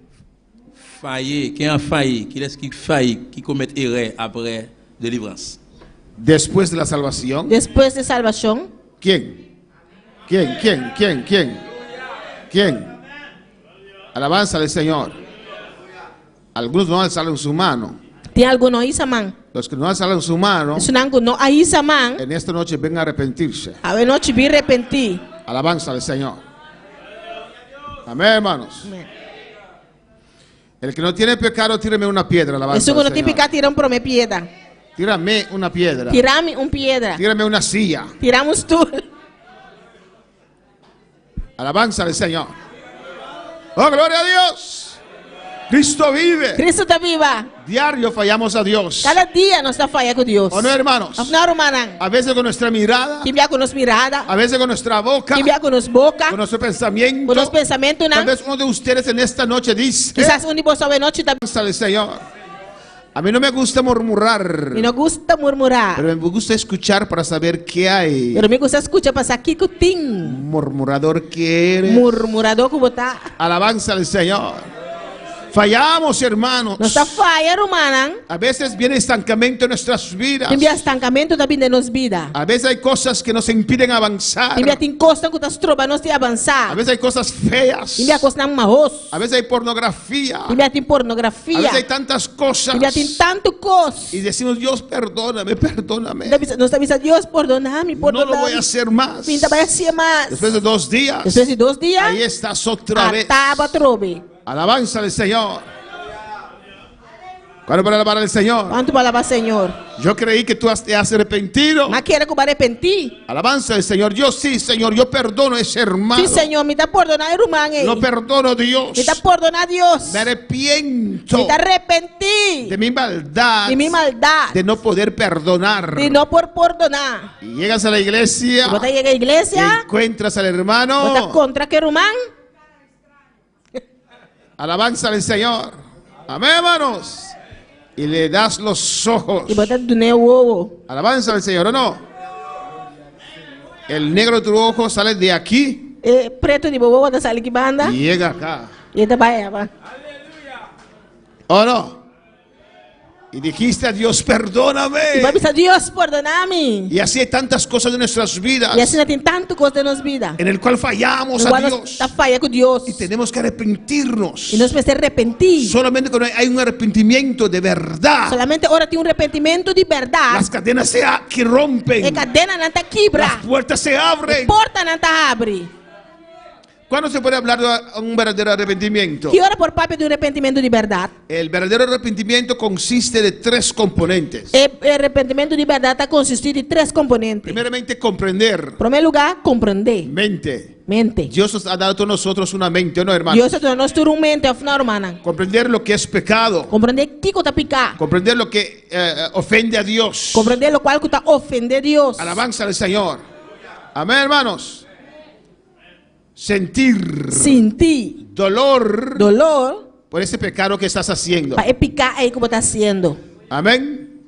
Faillir, quem a failli, qui est-ce qui faillit, qui commet erreur après délivrance? Después de la salvación. Depois de salvação? ¿Quién? ¿Quién? Alabanza al Señor. Algunos no alzaron su mano. Tem algum aí, man? Los que no alzaron su mano, Isso não não aí, man. en esta noche vengan a arrepentirse. A ver, não te vi arrepentir. Alabanza al Señor. Amén, hermanos. El que no tiene pecado, tíreme una piedra. Alabanza Isso al quando tem Señor. pecado, tiram para mim piedra. Tírame una piedra. Tirame piedra. Tírame una silla. Tiramos tudo. Alabanza al Señor. Oh, gloria a Dios. Cristo vive. Cristo está viva. Diario fallamos a Dios. Cada dia nós está falha com Deus. ¿O no, hermanos? Não, romana. A veces con nuestra mirada, Que via com nos mirada. a veces con nuestra boca, Que via com nos boca. con nuestro pensamiento. Com nos pensamentos, Tal não. vez uno de ustedes en esta noche dice, Quizás um de vocês à noite está. alabanza al Señor. A mí no me gusta murmurar, E não gusta murmurar. pero me gusta escuchar para saber qué hay. Pero me gusta escuchar para aqui que tem. Murmurador que eres. Murmurador que botar. Alabanza al Señor. Fallamos, hermanos. Nós está falha, romana. A veces viene estancamiento en nuestras vidas. Tem via estancamento também de nos vida. A veces hay cosas que nos impiden avanzar. Tem via tem costa que estás trobando nós de A avançar. veces hay cosas feas. Tem via costa não marros. A veces hay pornografía. Tem via tem A pornografia. veces hay tantas cosas. Tem via tem tanto cos. Y decimos, Dios, perdóname, perdóname. Nós está Deus perdona-me, No lo voy a perdona-me. hacer más. Pinta vai ser mais. Después de 2 días, Depois de 2 dias, ahí estás otra vez. ataba trobe. Alabanza al Señor. ¿Cuándo para alabar al Señor? Quanto palavra Senhor? Yo creí que tú te has arrepentido. Mas quero que eu arrependi. Alabanza al Señor. Yo sí, Señor, yo perdono a ese hermano. Sim, Senhor, me dá perdonar, irmão. Lo perdono, Dios. Me dá perdonar, Deus. Me arrepiento Me dá arrepentir de mi maldad, de minha maldade. de no poder perdonar. De não por perdonar. Y llegas a la iglesia Se você chega à y igreja, encuentras al você hermano. contra que irmão. Alabanza al Señor. Amén, hermanos. Y le das los ojos. E você do o ovo. Alabanza al Señor, ¿o no? El negro de tu ojo sale de aquí E preto de bobo da sala que banda. y llega acá. E da baia. ¿O no? Y dijiste a Dios, E perdóname. vai pensar, Deus, perdonar-me. Y así hay tantas cosas de nuestras vidas E assim não tem tanto coisa de nos vida. en el cual fallamos a Igual nós Dios. está falha com Deus. Y tenemos que arrepentirnos. E nós precisamos arrepentir. Solamente cuando hay un arrepentimiento de verdad, Solamente ora tem arrependimento de verdade. las cadenas que E rompen, cadena não está quebra. las puertas se abren. Porta não está abre. ¿Cuándo se puede hablar de un verdadero arrepentimiento? Que ora por papel de arrependimento de verdade. El verdadero arrepentimiento consiste de 3 componentes. E arrependimento de verdade está consistido de 3 componentes. Primeramente, comprender. Em primeiro lugar, compreender. Mente. Mente. Dios nos ha dado a nosotros una mente, ¿no, hermano? Deus está nos ter mente ao final, irmã. Comprender lo que es pecado. Compreender que está picar. Comprender lo que ofende a Dios. Compreender lo cual está ofender a Deus. Alabanza al Señor. Amén, hermanos. sentir sentir dolor dolor por ese pecado que estás haciendo. para picar aí que você está haciendo. Amén.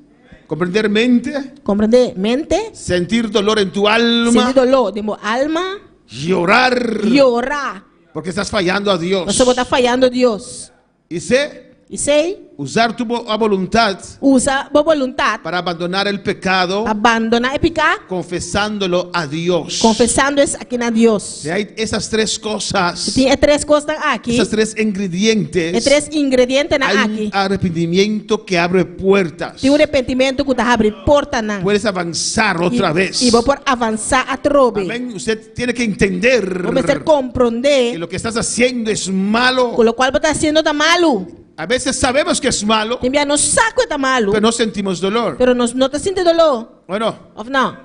Comprender mente, Compreender mente, sentir dolor en tu alma, sentir dolor de mi alma, llorar llorar, porque estás fallando a Dios. você está falhando a Deus. Y sé E sei, usar tu voluntad usa a vontade para abandonar el pecado, abandonar e picar, confesándolo a Dios. confessando isso aqui na Deus. Si hay esas tres cosas, Tem três coisas aqui, esas tres ingredientes, três ingredientes hay aqui. un arrepentimiento que abre puertas. Tem arrependimento que está abrindo porta não. Puedes avanzar otra vez. E vou por avançar a trobe. Amén. Usted tiene que entender Vamos ter que compreender lo que estás haciendo es malo. com o qual você está sendo tá malo. A veces sabemos que es malo, Tem no saco está malo, pero no sentimos dolor. pero não está sentindo dolor. Bueno, Ou não?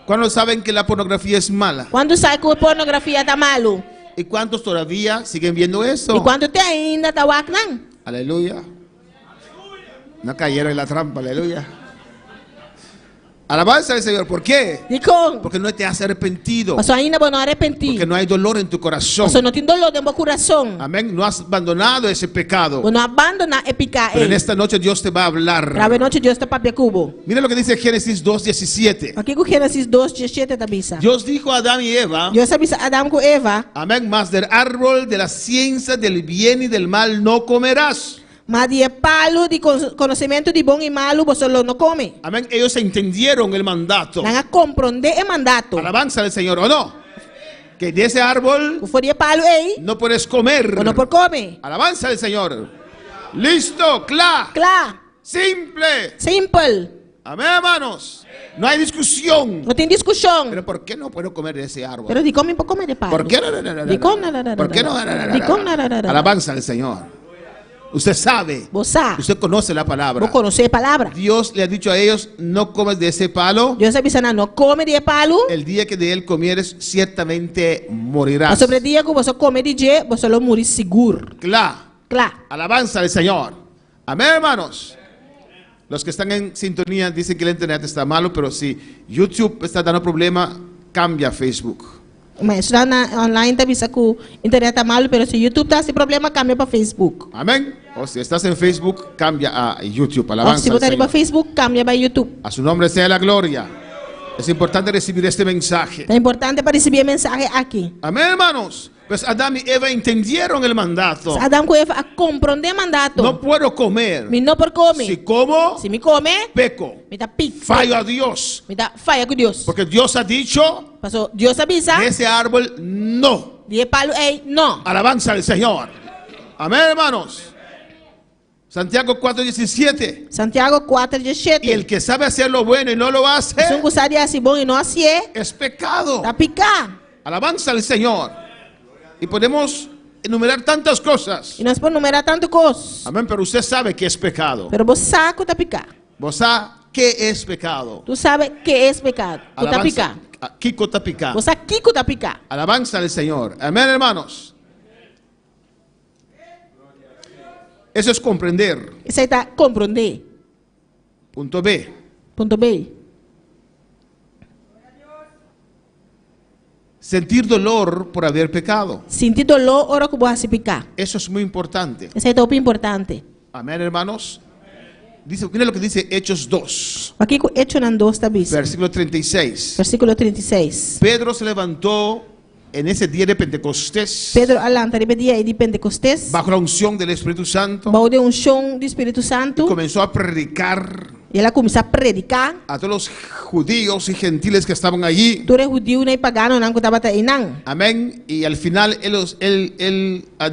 ¿cuántos saben que la pornografía es mala? Quando sai com pornografia está malo. ¿Y cuántos todavía siguen viendo eso? E quando tem ainda está wak não. Aleluya. No cayeron en la trampa, aleluya. Alabanza al Señor. ¿Por qué? E com? Porque no te has arrepentido. Você ainda não arrepentir. Porque no hay dolor en tu corazón. Você não tem dolor dentro do coração. Amén. No has abandonado esse pecado. Você não abandona e picar. Pero en esta noche Dios te va a hablar. Grave noite Deus está para cubo. Mira lo que dice Génesis 2:17. Aqui com Gênesis 2:17 está bisa. Dios dijo a Adán y Eva, Deus avisa Adão com Eva. amén, mas del árbol de la ciencia del bien y del mal no comerás. Mas de palo de conhecimento de bom e malo você não come. Amén. Ellos entendieron el mandato. Não compreender o mandato. Alabanza al Señor, ¿o no? Que de ese árbol O for de palo aí, no puedes comer. ou não por come. Alabanza al Señor. Listo, claro, Claro, simple. simple. Amén, hermanos. No hay discusión. Não tem discussão. Pero ¿por qué no puedo comer de ese árbol? Pero de come por comer de palo. ¿Por qué no? De con na. ¿Por qué no? De con na. Alabanza al Señor. Usted sabe. Usted conoce la palabra. Vos conhecer a palavra. Dios le ha dicho a ellos, no comes de ese palo. Deus avisa não come de palo. El día que de él comieres, ciertamente Mas morirás. sobre o dia que você come de dia, você não morre seguro. Claro. Claro. Alabanza al Señor. Amén, hermanos. Los que están en sintonía dicen que el internet está malo, pero si YouTube está dando problema, cambia a Facebook. Mas lá na online tá avisa que o internet tá malo, pero se YouTube tá sem problema, cambia para Facebook. Amén. O si estás en Facebook, cambia a YouTube. Ou Alabanza se al botar para Señor. Facebook, cambia para YouTube. A su nombre sea la gloria. Es importante recibir este mensaje. É importante para receber a mensagem aqui. Amén, hermanos. Pues Adán y Eva entendieron el mandato. Adão com Eva a compreender mandato. No puedo comer. Me não por come. Si como, Se me come, peco. me dá pico. Fallo a Dios. Me dá falha com Deus. Porque Dios ha dicho, Passou, Deus avisa, de ese árbol no. de palo ei, não. Alabanza al Señor. Amén, hermanos. Santiago 4:17. Santiago Y el 4:17. que sabe hacer lo bueno y no lo hace, Se um gostar de assim bom e não assim é, es pecado. dá picar. Alabanza al Señor. Y podemos enumerar tantas cosas. E nós podemos numerar tanto coisa. Amén, pero usted sabe que es pecado. Pero vos saco tá picar. ¿Vos sabe qué es pecado? Tu sabe que é pecado. Tu tá picar. Kiko está picado. Vos aqui que tá picar. Alabanza al Señor. Amén, hermanos. Eso es comprender. Isso aí tá compreender. Punto B. Ponto B. Sentir dolor por haber pecado. Sentir dolor hora que você picar. Eso es muy importante. Isso aí tá muito importante. Amén, hermanos. Dice, mira lo que dice Hechos 2, Aqui com Hechos 2 tá bis. versículo 36. Versículo 36. Pedro se levantó en ese día de Pentecostés Pedro alanta de dia de Pentecostés. bajo la unción del Espíritu Santo. Baú de chão do Espírito Santo. Comenzó a predicar E ela começou a predicar. a todos los judíos y gentiles que estaban allí. Todo judío nem pagano não que tava aí não. Amén. Y al final él ha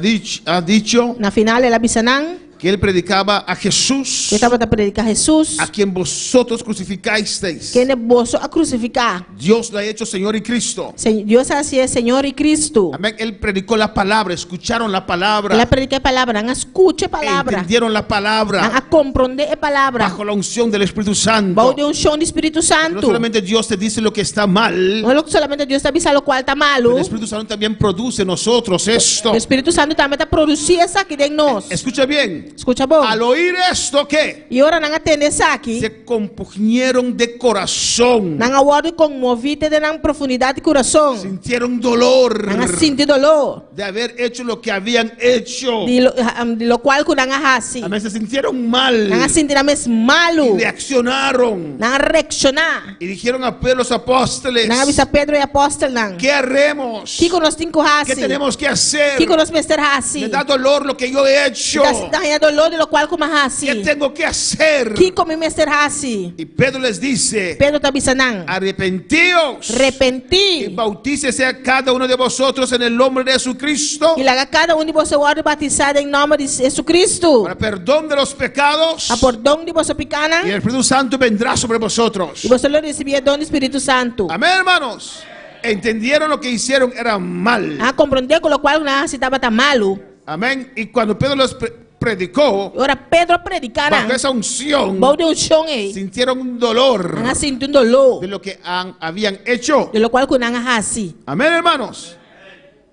dicho Na final ela avisa não. que él predicaba a Jesús, Que estava a predicar Jesus. a quien vosotros crucificasteis. Quem é bolso a crucificar. Dios lo ha hecho Señor y Cristo. Deus assim é Senhor e Cristo. Amén. Él predicó la palabra, escucharon la palabra, Ela predica a palavra, não escute a palavra. entendieron la Não palabra a compreender a palavra. bajo la unción del Espíritu Santo. Baú de chão do Espírito No Santo. solamente Dios te dice lo que está mal, Não é solamente Deus está avisando o qual está malo. el Espíritu Santo también produce en nosotros esto. O Espírito Santo também está produzindo isso aqui em nós. Escucha bien. Escucha bom. Al oír esto, ¿qué? E ora nang atende saki. Se compugnieron de corazón. Nang award comovite de nang profundidade de coração. Sintieron dolor Nang sinti dolor. de haber hecho lo que habían hecho. De lo qual ku nang hasi. Amén. Se sintieron mal. Nang sinti na mes malu. Y reaccionaron. Nang reacciona. Y dijeron a Pedro los apóstoles: Nang avisa Pedro e apóstol nang. ¿qué haremos? Kiko nos tinko hasi. ¿Qué tenemos que hacer? Kiko nos mester hasi. Me da dolor lo que yo he hecho. Da dolor de lo qual kuma hasi. ¿Qué tengo que hacer? Kiko mi mester hasi. Y Pedro les dice: Pedro tabisa nang. arrepentíos y Repenti. bautícese a cada uno de vosotros en el nombre de Jesucristo E laga cada de você ora batizado em nome de Jesus Cristo. para perdón de los pecados, A perdão de você picana. y el Espíritu Santo vendrá sobre vosotros. E você lo recebia dom do Espírito Santo. Amén, hermanos. Entendieron lo que hicieron era mal. Compreender com o qual nós estava tá malo. Amén. Y cuando Pedro los predicó, Ora Pedro predicara. bajo esa unción, Bom de chão aí. sintieron un dolor Nanga sinto dolor. de lo que habían hecho. De lo qual ku nanga hasi. Amén, hermanos.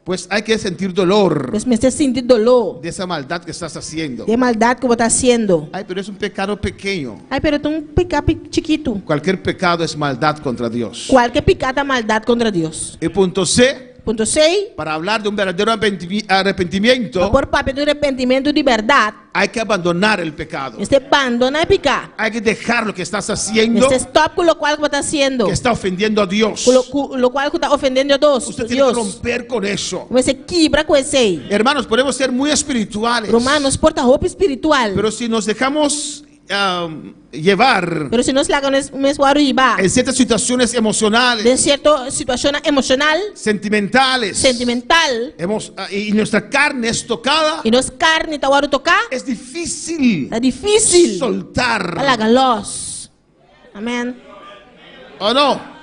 Pues hay que sentir dolor Mas me sentir dolor. de esa maldad que estás haciendo. De maldade que você está haciendo. Ay, pero es un pecado pequeño. Ai, pero tu pecado chiquito. Cualquier pecado es maldad contra Dios. Qualquer pecado é maldade contra Deus. Y punto C, Ponto 6. para hablar de un verdadero arrepentimiento, Por papel do arrependimento de verdade. hay que abandonar el pecado. Este abandona e pecar. Hay que dejar lo que estás haciendo, Este stop com o qual você está haciendo. que está ofendiendo a Dios. Com o qual você está ofendendo a Deus. Usted tiene que Deus. romper con eso. Você quebra com esse aí. Hermanos, podemos ser muy espirituales, Romanos porta roupa espiritual. pero si nos dejamos llevar Pero se nós lagamos mesmo arriba. en ciertas situaciones De emocionales, certa situação emocional, sentimentales, sentimental, y nuestra carne es tocada, e nos carne tá hora tocar, es difícil tá difícil. soltar. Alaga-los. Amém. ¿O no?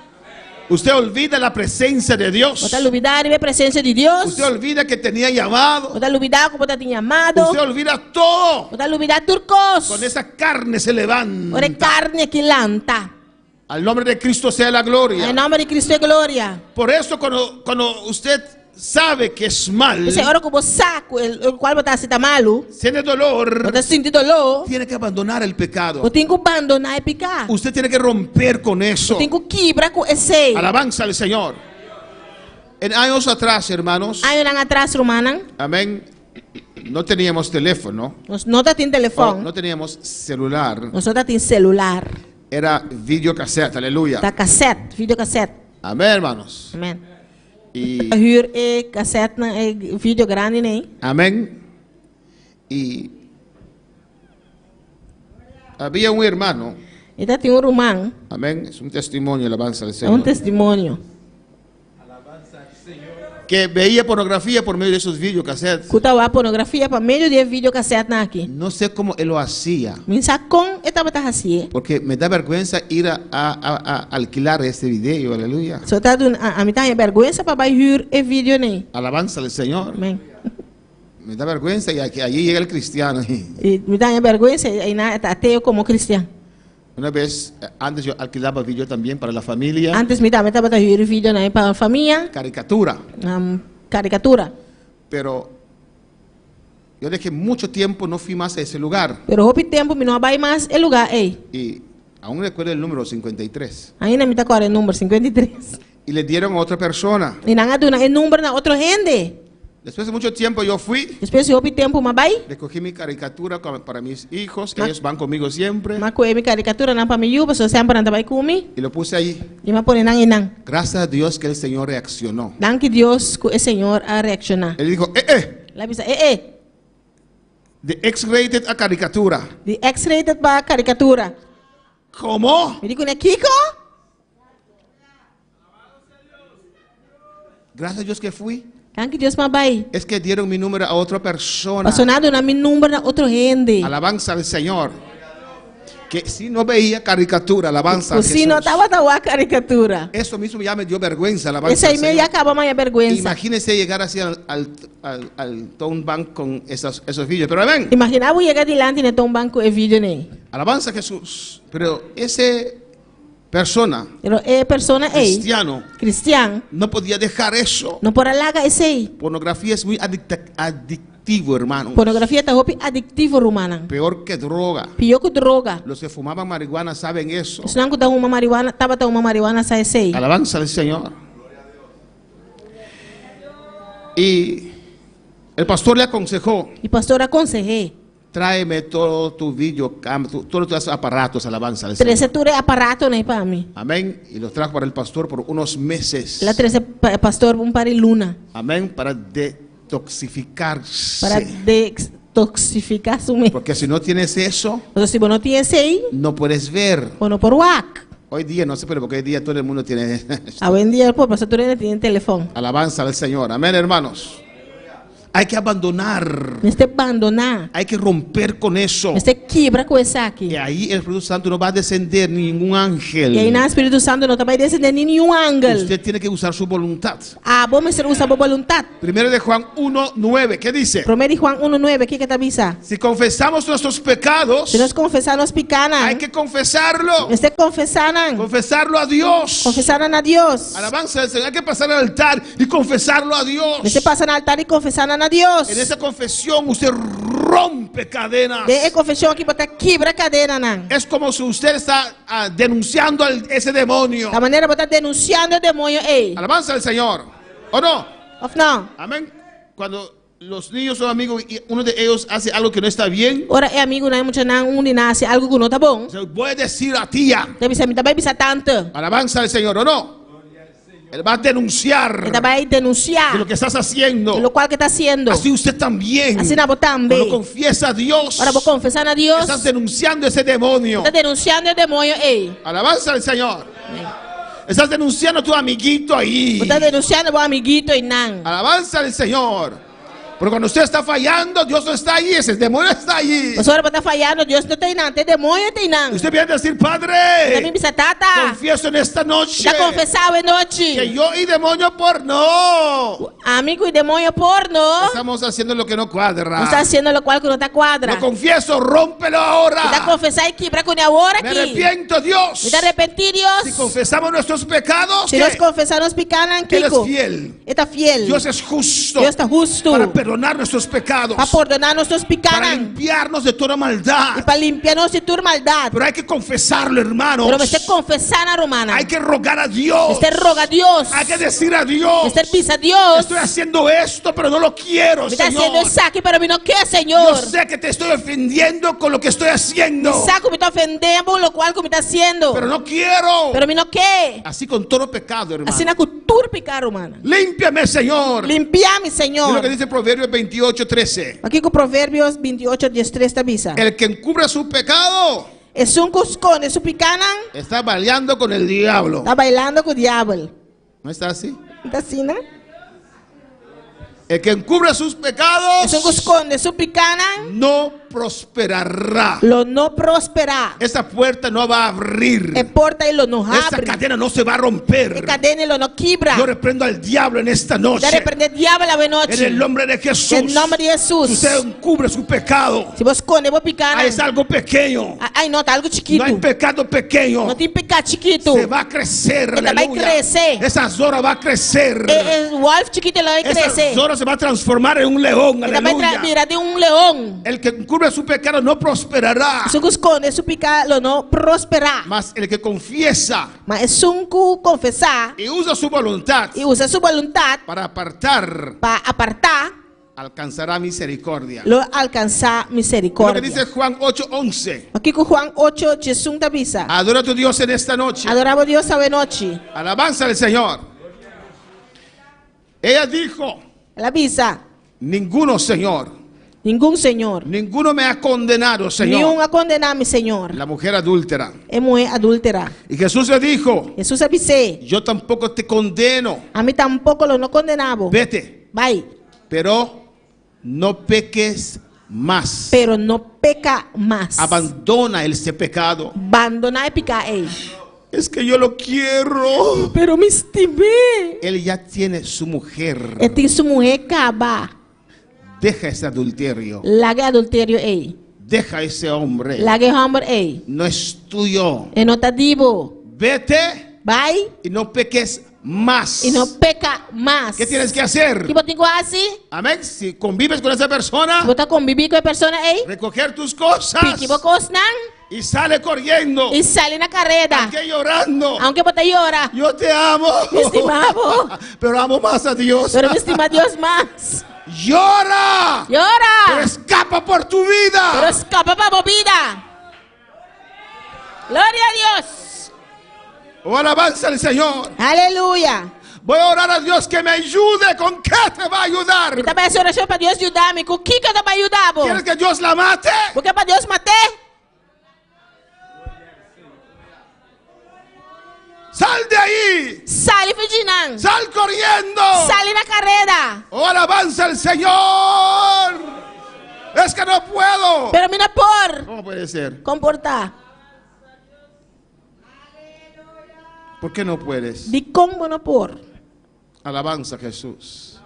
Usted olvida la presencia de Dios. Você olvidar a presença de Deus. Usted olvida que tenía llamado. Você olvidar como você tinha amado. Usted olvida todo. Você olvidar turcos. Con esa carne se levanta. Ora carne que lanta. Al nombre de Cristo sea la gloria. Em nome de Cristo é glória. Por eso cuando usted sabe que es mal, Você ora como saco, o qual você está malo, tiene dolor, você sente dolor, tiene que abandonar el pecado. você tem que abandonar e pecar. Usted tiene que romper con eso. Tem que quebrar com esse. Alabanza al Señor. En años atrás, hermanos, Aí um atrás, romana, amén, no teníamos teléfono, nós não tem telefone, no teníamos celular, nós só tem celular, era videocassete, aleluya. tá cassete, videocassete. Amén, hermanos. Amém. Y Huur cassete, vídeo grande, né? amén. Y había un hermano, Então tem romano, amén, es un testimonio, alabanza al é Señor, testemunho. que veía pornografía por medio de esos videocassettes. Kutawa pornografia para meio de videocassete na aqui. No sé cómo él lo hacía, Minsa com estava tá assim. porque me da vergüenza ir a alquilar este video, aleluya. Só tá a mim tá vergonha para vai huur vídeo, né? Alabanza al Señor. Amém. Me da vergüenza y allí llega el cristiano. E me dá vergonha aí na ateu como cristiano. Una vez, antes yo alquilaba video también para la familia, Antes me estava tá huur vídeo né para a família, caricatura, caricatura. pero yo dejé mucho tiempo, no fui más a ese lugar. Pero hopi tempo me não vai mais é lugar, ei. Y aún recuerdo el número 53. Ainda me tá com o número 53. Y le dieron a otra persona. E não aduna é número na outro gente. Después de mucho tiempo yo fui, Depois hopi tempo mas vai. recogí mi caricatura para mis hijos, ellos van conmigo siempre, Mas com a minha caricatura na para mim, eu só sempre anda vai comigo. y lo puse ahí. E me põe nang inang. Gracias a Dios que el Señor reaccionó. Danke Deus que o Senhor a reaccionar. Él dijo, Lá bisa, de X-rated a caricatura. de X-rated ba caricatura. ¿Cómo? Me digo, né, Kiko? Gracias a Dios que fui. Danke Deus mas vai. Es que dieron mi número a otra persona. Passonado na meu número na outro gente. Alabanza al Señor. Que si no veía caricatura, alabanza O al se não Jesús. tava a caricatura. Eso mismo ya me dio vergüenza, alabanza Esse al aí me Señor. acaba mais vergonha. Imagínense llegar así al Town Bank con esos vídeos. Pero amén. Imaginava chegar delante e um banco e vídeo né. Alabanza a Jesús. Pero ese persona, Pero persona aí, cristiano, cristiano, no podía dejar eso. não pode largar esse aí. Pornografía es muy adictivo, hermano. Pornografia tá hopi adictivo rumana. Peor que droga. Pior que droga. Los que fumaban marihuana saben eso. Senang ko uma marijuana, taba ta uma marijuana sa sei. Alabanza al Señor. Y el pastor le aconsejó, E pastor aconsejei. tráeme todo tu videocam, todos tus aparatos, alabanza al Señor. Trece ture aparato né para mim. Amén. Y los trajo para el pastor por unos meses. La trece pastor pari luna. Amén. Para detoxificarse. Para detoxificar su mente. Porque si no tienes eso, Então se você não tinha sei, no puedes ver. ou por WhatsApp. Hoy día, no sé, pero porque hoy día todo el mundo tiene Hoje em dia, pô, pastor Turene tem telefone. alabanza al Señor. Amén, hermanos. Hay que abandonar. Neste abandonar, Hay que romper con eso. neste quebra com esse aqui. Y ahí el Espíritu Santo no va a descender ningún ángel. E aí na Espírito Santo não vai descender nenhum ángel. Usted tiene que usar su voluntad. Ah, bom, mas usa a vontade. Primero de Juan 1:9, ¿qué dice? 1 Juan 1:9, que te avisa? Si confesamos nuestros pecados, Se nós confessar nos picana, hay que confesarlo. neste confessaram, Confesarlo a Dios. confessaram a Deus. Alabanza del Señor. Hay que pasar al altar y confesarlo a Dios. Neste passa no altar e confessaram a Deus. En esa confesión usted rompe cadenas. De confissão aqui botar quebra a cadeira não. Es como si usted está denunciando a ese demonio. Da maneira botar denunciando o demônio, ei. Alabanza del Señor. ¿O no? Of não. Amén. Cuando los niños son amigos y uno de ellos hace algo que no está bien, Ora é amigo não, muita não, de nasce algo que não tá bom. se lo puede decir a tía. Deve ser, também bisa tanto. Alabanza del Señor, ¿o no? Él va a denunciar Ele vai de lo denunciar que estás haciendo. lo qual que está haciendo. Así usted también. Assim na botar Cuando também. confiesa a Dios, Ora vou confessar a Deus. estás denunciando ese demonio. Está denunciando o demônio, ei. Alabanza al Señor. Estás denunciando a tu amiguito ahí. Está denunciando o amiguito e não. Alabanza al Señor. Porque cuando usted está fallando, Dios no está ahí, ese demonio está allí. Você ora botar falhando, Deus não tem não, tem demônio tem não. Usted viene a decir, Também Padre, bisa tata. confieso en esta noche Está confessado em que noite. yo y demonio por no. Amigo e demônio porno. Estamos haciendo lo que no Não está cuadra. haciendo lo cual que não está quadra. Lo confieso, rómpelo Está ahora. confessar e quebra com a hora Me aqui. arrepiento, Dios. Me está arrepentir, Si Deus. confesamos nuestros pecados, Se ¿qué? nós confessarmos picaram, Él es Kiko. fiel. Está fiel. Dios es justo Deus está justo. para perdonar nuestros pecados, Para perdonar nossos para picaram. limpiarnos de toda E maldad. para limpiar-nos de toda maldade. Pero hay que confesarlo, hermanos. Pero você confessar na romana. Hay que rogar a Dios. Você roga a Deus. Hay que decir a Dios. Você pisa a Deus. Estoy haciendo esto, pero no lo quiero, Me está haciendo Señor. isso aqui, pero me não quer, Yo Senhor. sé que te estoy ofendiendo con lo que estoy haciendo, Saco me está ofendendo, lo cual que me está haciendo. pero no quiero. Pero me não quer. Así con todo pecado, hermano. Assim na cultura picar romana. Límpiame, Señor. Limpiar-me, Mira lo Senhor. que dice Proverbios 28:13. Aqui com Provérbios 28:13 está avisa. El que encubre su pecado Es un cuscón, es un picanan. está baleando con el diablo. Está bailando con el diablo. ¿No está así? Está así, ¿no? El que encubre sus pecados Es un cuscón, es un picanan. no prosperará. Lo no prospera. Esa puerta no va a abrir. E porta y lo no Esa abre. cadena no se va a E romper. cadena y lo no quebra. Yo reprendo al diablo en esta noche. Da reprender el diablo la En noche. el nombre de Jesús. En nombre de Jesús. Usted encubre su pecado. Se vos esconde, vos picanan. Es algo pequeño. Ay, no, está algo chiquito. No hay pecado pequeño. No tiene pecado chiquito. Se va a crecer. Ella va a Aleluya. crecer. Esa zona va a crecer. El wolf chiquito lo va a crecer. Esa zona se va a transformar en un león. Ella va a Aleluya. mirar de un león. El que encubre su pecado no prosperará. Se você esconde, se picar, lo no prosperará. Mas el que confiesa Mas é um confessar y usa su voluntad e usa sua vontade para apartar, para apartar, alcanzará misericordia. lo alcançar Lo que misericórdia. dice Juan 8:11. Aqui com Juan 8, Jesus te avisa. Adora a tu Dios en esta noche. Adorava Deus essa noite. Alabanza al Señor. Ella dijo, Ela avisa, ninguno, Señor. nenhum Senhor, Ninguno me ha condenado, Señor. nenhum a condenar-me, Senhor. La mujer adúltera. É mulher adúltera. Y Jesús le dijo, Jesus avisei, yo tampoco te condeno. a mim tampouco lo não condenava. Vete, Vai, pero no peques más. pero não peca mais. Abandona ese pecado. Abandonar e picar, ei. Es que yo lo quiero. Pero me estimei. Él ya tiene su mujer. E tem sua mulher acabar. Deja ese adulterio. Larga adultério, ei. Deja ese hombre. Larga homem, ei. No es tuyo. E não tá divo. Vete Vai y no peques más. y não peca mais. ¿Qué tienes que hacer? Que você tem que fazer? Amén. Si convives con esa persona, Se você convive com a pessoa aí, recoger tus cosas pique você não y sale corriendo. e sai na carreira. Aquí llorando. Aunque você llora, Yo te amo. me estimamos, Pero amo más a Dios. pero me estima Deus mais. Llora. Pero Llora, escapa por tu pero vida. escapa para a vida. Glória a Deus. Oh, alabanza al Señor. Aleluia. Voy a orar a Dios que me ayude. ¿Con qué te va a ayudar? Me tá peçando oração para Deus ajudar-me. Com o que eu vai ajudar, bom? ¿Quieres que Dios la mate? Porque para Deus matar? Sal de ahí. Sale fugindo. Sal corriendo. Sale na carreira. Oh, alabanza al Señor. Es que no puedo. Pero me não por ¿Cómo puede ser? comportar. ¿Por qué no puedes? De como não por. Alabanza a Jesús.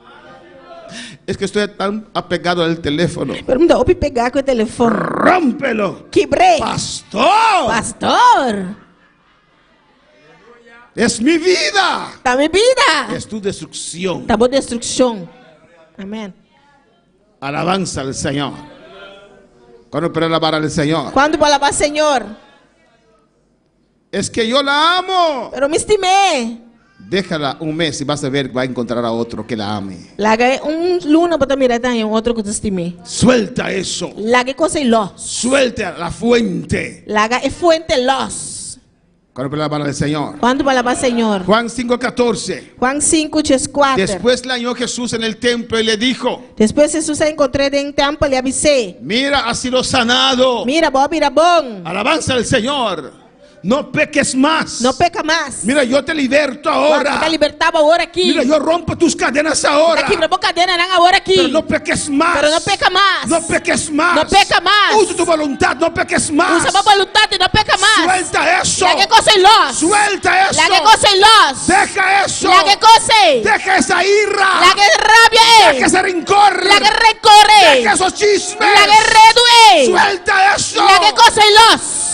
Es que estoy tan apegado al teléfono. Pero me dá para pegar com o telefone. Rómpelo. Quebrei. Pastor. Pastor, Es mi vida. tá minha vida. Es tu destrucción. Tá boa destruição. Amém. Alabanza al Señor. Cuando puedo alabar al Señor. Quando vou alabar Senhor, Es que yo la amo. pero me estimei. Déjala un mes y vas a ver, va a encontrar a otro que la ame. Larga luna para mirar também outro que eu estimei. Suelta eso. Larga coisa los. Suelta la fuente. Larga é fuente los. Cuando puedo alabar al Señor. Quando vou alabar Senhor. Juan 5:14. Juan 5:4. Después le halló Jesús en el templo y le dijo: Depois Jesus se encontrou em templo e avisei. Mira, has sido sanado. Mira, Bob, mira bom. Alabanza al Señor. No peques más. Não peca mais. Mira, yo te liberto Está ahora. libertado agora aqui. Mira, yo rompo tus cadenas ahora. Está quebrando cadena não agora aqui. Pero no peques más. Pero não peca mais. No peques más. No peca mais. Usa tu voluntad, no peques más. Usa a voluntade e não peca mais. Suelta eso. Larga coisa em los. Suelta eso. Larga coisa em los. Deja eso. Larga coisa. Deja esa ira. Larga rabia. Deja ese rencor. Larga recorre. Deja esos chismes. Larga redo. Suelta eso. Larga coisa em los.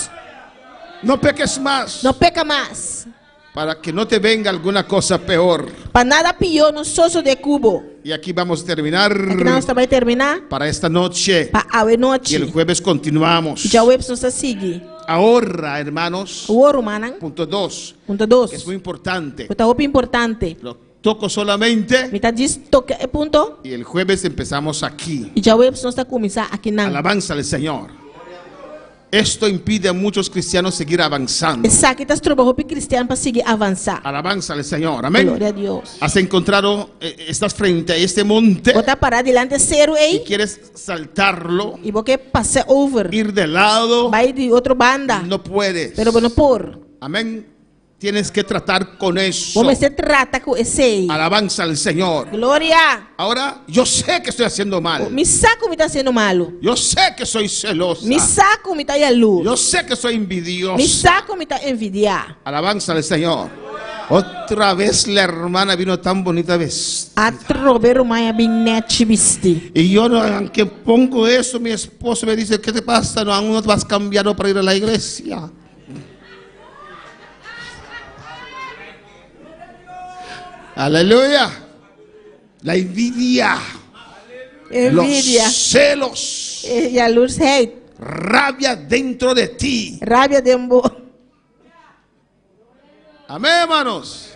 No peques más. Não peca mais. Para que no te venga alguna cosa peor. Para nada pior no soso de cubo. Y aquí vamos a terminar Aqui nós vai terminar. para esta noche. Para a Y noite. el jueves continuamos. Já o episódio segue. Ahorra, hermanos. O ouro, manan. Punto 2. Ponto Que es 2. muy importante. Puta roupa importante. Lo toco solamente. Me tá diz toque é ponto. Y el jueves empezamos aquí. E já o episódio está começar aqui não. Alabanza al Señor. Esto impide a muchos cristianos seguir avanzando. Essa aqui tá trabalhando roupa cristiano para seguir avançar. Alabanza al Señor. Amén. Glória a Deus. Has encontrado, estás frente a este monte Vou tá parar delante cero y aí. quieres saltarlo, E vou que passar over. ir de lado. Vai de outra banda. No puedes. Pero não por. Amén. Tienes que tratar con eso. Vamos se trata com esse aí. Alabanza al Señor. Glória. Ahora, yo sé que estoy haciendo mal. Me saco me tá sendo malo. Yo sé que soy celosa. Me saco me tá a luz. Yo sé que soy Me envidiosa. saco me tá envidiar. Alabanza al Señor. Otra vez la hermana vino tan bonita vez. A trover mãe bem net bisti. Y yo, no, aunque pongo eso, mi esposo me dice: ¿qué te pasa? No, aún no te vas cambiando para ir a la iglesia. Aleluya. La envidia. Envidia. Los celos. E a luz hate. Rabia dentro de ti. Rabia de Amén, hermanos.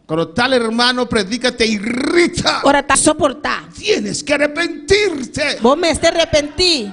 Cuando tal hermano predica, te irrita. Ora tá soportar. Tienes que arrepentirte. Vos me te arrepentir.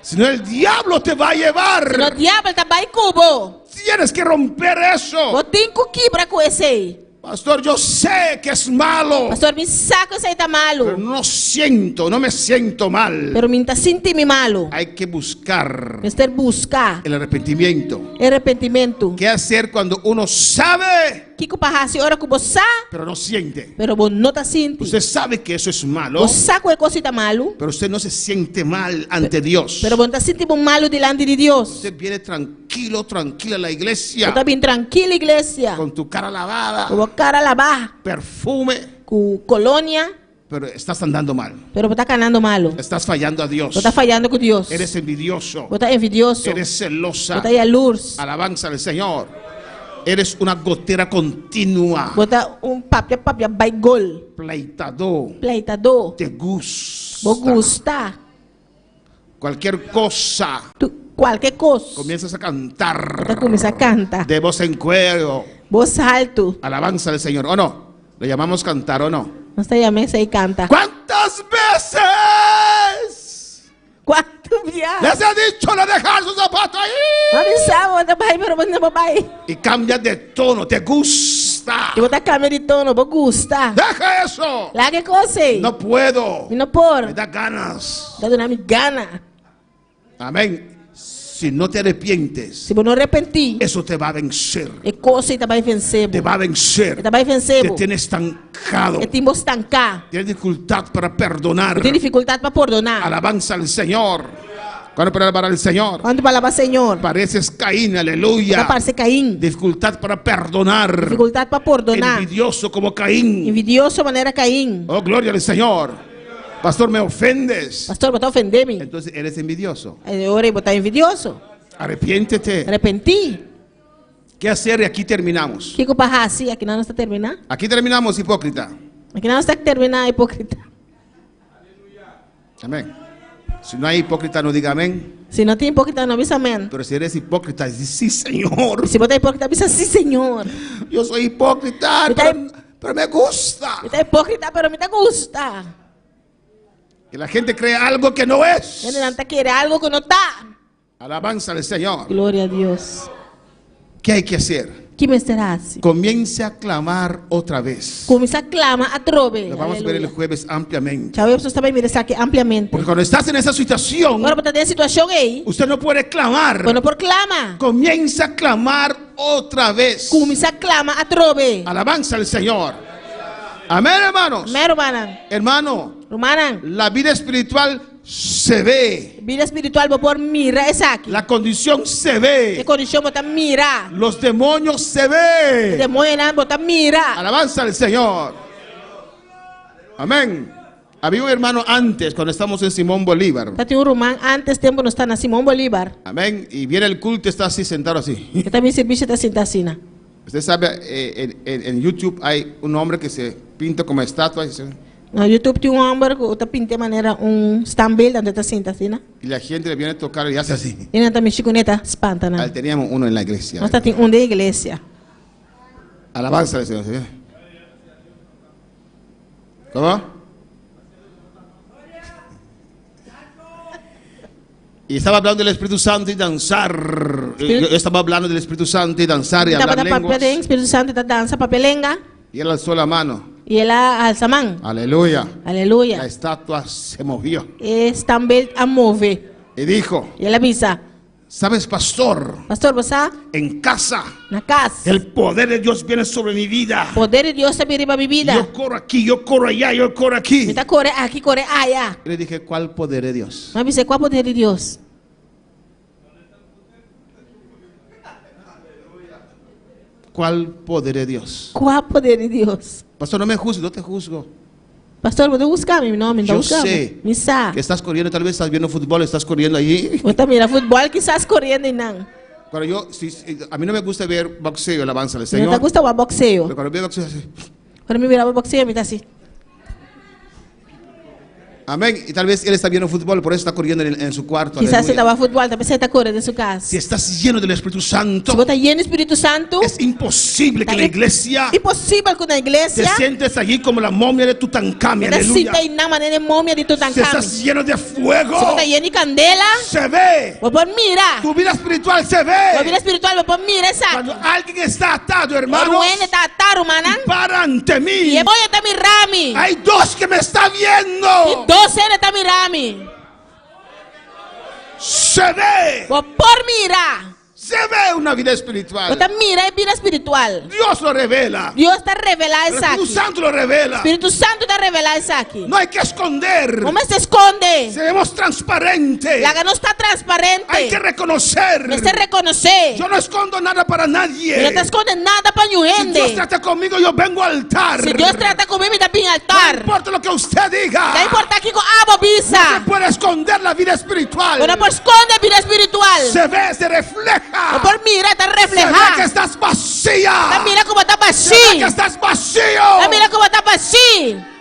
Si no, el diablo te va a llevar. No diabo tá vai cubo. Tienes que romper eso. Vos tem que quebrar com esse aí. Pastor, yo sé que es malo. Pastor, me saco esse aí tá malo. Pero no me siento mal. Pero me tá sentindo malo. Hay que buscar Mister buscar el arrepentimiento. arrependimento. ¿Qué hacer cuando uno sabe, Que que passa ora com você, pero no siente? pero vos não tá sentindo. Usted sabe que eso es malo, Vos saco é coisa tá malo, pero usted no se siente mal ante Dios. pero vos tá sentindo malo delante de Deus. Usted viene tranquilo, tranquila a la iglesia, Vos tá bem tranquila, igreja. con tu cara lavada, Com a cara lavar, perfume, com colônia, pero estás andando mal. pero vos tá canando malo. Estás fallando a Dios. Vos tá falhando com Deus. Eres envidioso. Vos tá envidioso. Eres celosa. Vos tá aí a luz. Alabanza al Señor. Eres una gotera continua. Bota papia baigol. Pleitador. Te gusta. Vos gusta. Cualquier cosa. Qualquer cosa. Comienzas a cantar. Bota comienza a cantar. De voz en cuero. Voz alto. Alabanza al Señor. ¿O no? ¿Le llamamos cantar o no? Nós llamamos ahí canta. ¿Cuántas veces ¿Cuánto viaje? les he dicho no dejar sus zapatos ahí? Avisamos, pero vos no vai. Y cambia de tono, te gusta. Eu vou estar câmera de tono, vou gusta. Deja eso. Larga coisa. No puedo. E não por. Me da ganas. Tá dando gana. Amén. Si no te arrepientes, Se você não arrepentir, eso te va a vencer. é coisa que vai vencer. Te va a vencer. Te vai vencer. Te tiene estancado. É tempo estancar. Tienes dificultad para perdonar. Tem dificuldade para perdonar. Alabanza al Señor. ¿Cuándo para alabar al Señor? Quando para alabar Senhor. Pareces Caín, aleluya. Parece Caim. Dificultad para perdonar. Dificuldade para perdonar. Envidioso como Caín. Envidioso maneira Caim. Oh, gloria al Señor. Pastor, me ofendes. Pastor, botar ofender-me. Entonces eres envidioso. Eu orei botar envidioso. Arrepiéntete. Arrepentir. ¿Qué hacer? Y aquí terminamos. O que eu parrar assim? Aqui não está terminar. Aquí terminamos, hipócrita. Aqui não está terminar, hipócrita. Amén. Si no hay hipócrita, no diga amén. Se não tem hipócrita, não avisa amém. Pero si eres hipócrita, dice sí, Señor. Se botar hipócrita, avisa sim, Senhor. Yo soy hipócrita, pero me gusta. Está hipócrita, pero me gusta. Que la gente cree algo que no es. Ele não está querendo algo que não está. Alabanza al Señor. Glória a Deus. ¿Qué hay que hacer? Que me será assim? Comience a clamar otra vez. Começa a clamar a trove. Lo vamos a ver el jueves ampliamente. Já vamos também mirar aqui ampliamente. Porque cuando estás en esa situación, Agora, para ter situação aí, usted no puede clamar. quando por clama, Comienza a clamar otra vez. começa a clamar a trove. Alabanza al Señor. Amén, hermanos. Mero, manan. Hermano, Romanan. la vida espiritual se ve. Vida espiritual, vou por mira essa aqui. La condición se Que ve. condição botar mira. Los demonios se ven. Demônio não botar mira. Alabanza al Señor. Amén. Había un hermano antes, cuando estamos en Simón Bolívar. Tá tem romano antes tempo não está na Simão Bolívar. Amén. Y viene el culto, está así sentado así. Eu também serviço está sentado assim. Usted sabe, en YouTube hay un hombre que se pinta como estatua. No YouTube tem homem que está pintando de maneira stambil onde está sentado assim. Y la gente le viene a tocar y hace así. E não também chiconeta espanta. Ahí teníamos uno en la iglesia. Nós tem de igreja. Alabanza al Señor. ¿Sí? ¿Cómo? Y estaba hablando del Espíritu Santo y danzar. Yo estaba hablando del Espíritu Santo y danzar y hablar lenguas. Espírito Santo está dança papelenga. Y él alzó la mano. E ela alça a mão. Aleluya. La Aleluia. estatua se movió. E stambil a mover. Y dijo, E ela avisa. ¿sabes, pastor? Pastor, você En casa, na casa. el poder de Dios viene sobre mi vida. Poder de Deus está vindo para minha vida. Yo corro aquí, yo corro allá, yo corro aquí. Me está corre aqui, corre allá. Y le dije, ¿cuál poder de Dios? Mas você qual poder de Deus? ¿Cuál poder de Dios? Qual poder de Deus? Pastor, no me juzgues, no te juzgo. Pastor, vou buscar meu nome, não Yo buscar. sé Me sabe. que estás corriendo, tal vez estás viendo fútbol, estás corriendo allí. Vou tá mira futebol que estás correndo e não. Cuando yo, a mí no me gusta ver boxeo, alabanza al Não Señor. tá gusta o boxeo. Pero cuando veo boxeo, así. Quando me virava boxeo, me tá assim. Amén. Y tal vez él está viendo fútbol, por eso está corriendo en su cuarto. Quizás você Aleluya. tava futebol, talvez você tá correndo em sua casa. Si estás lleno del Espíritu Santo, Se você tá lleno do Espírito Santo, es imposible que la iglesia impossível que na te igreja sientes allí como la momia de Tutankamón. você Aleluya. sinta aí na maneira momia de Si Tutankhamen. estás lleno de fuego, Se você tá lleno de candela, se ve. vou por mira. Tu vida espiritual se A vida ve. espiritual vou por mira essa. Cuando alguien está atado, O hermanos, ruene tá atado, manan. para ante E mí. é bom tá mirami. Hay dos que me están E viendo. 12 ele tá mirami. Se ve. Vou por mira. Se ve una vida espiritual. Vou tá mira é vida espiritual. Dios lo revela. Deus está revelar El isso Espíritu aqui. Santo lo revela. Espírito Santo está revelar isso aqui. No hay que esconder. Não se esconde. Seremos transparentes. La não está transparente. Hay que reconocer. Me se reconhecer. Yo no escondo nada para nadie. Não te esconde nada para Si ninguém. Dios trata conmigo, yo vengo al altar. Se Deus trata comigo, me dá bem No altar. importa lo que usted diga. Não importa que com abo No bisa. puede esconder la vida espiritual. Não pode esconder a vida espiritual. Se ve, se refleja. refleja. Por mira, está Se ve que reflejada. estás vacía. Mira cómo está Se ve que vacío. estás vacío. Mira cómo está vacío.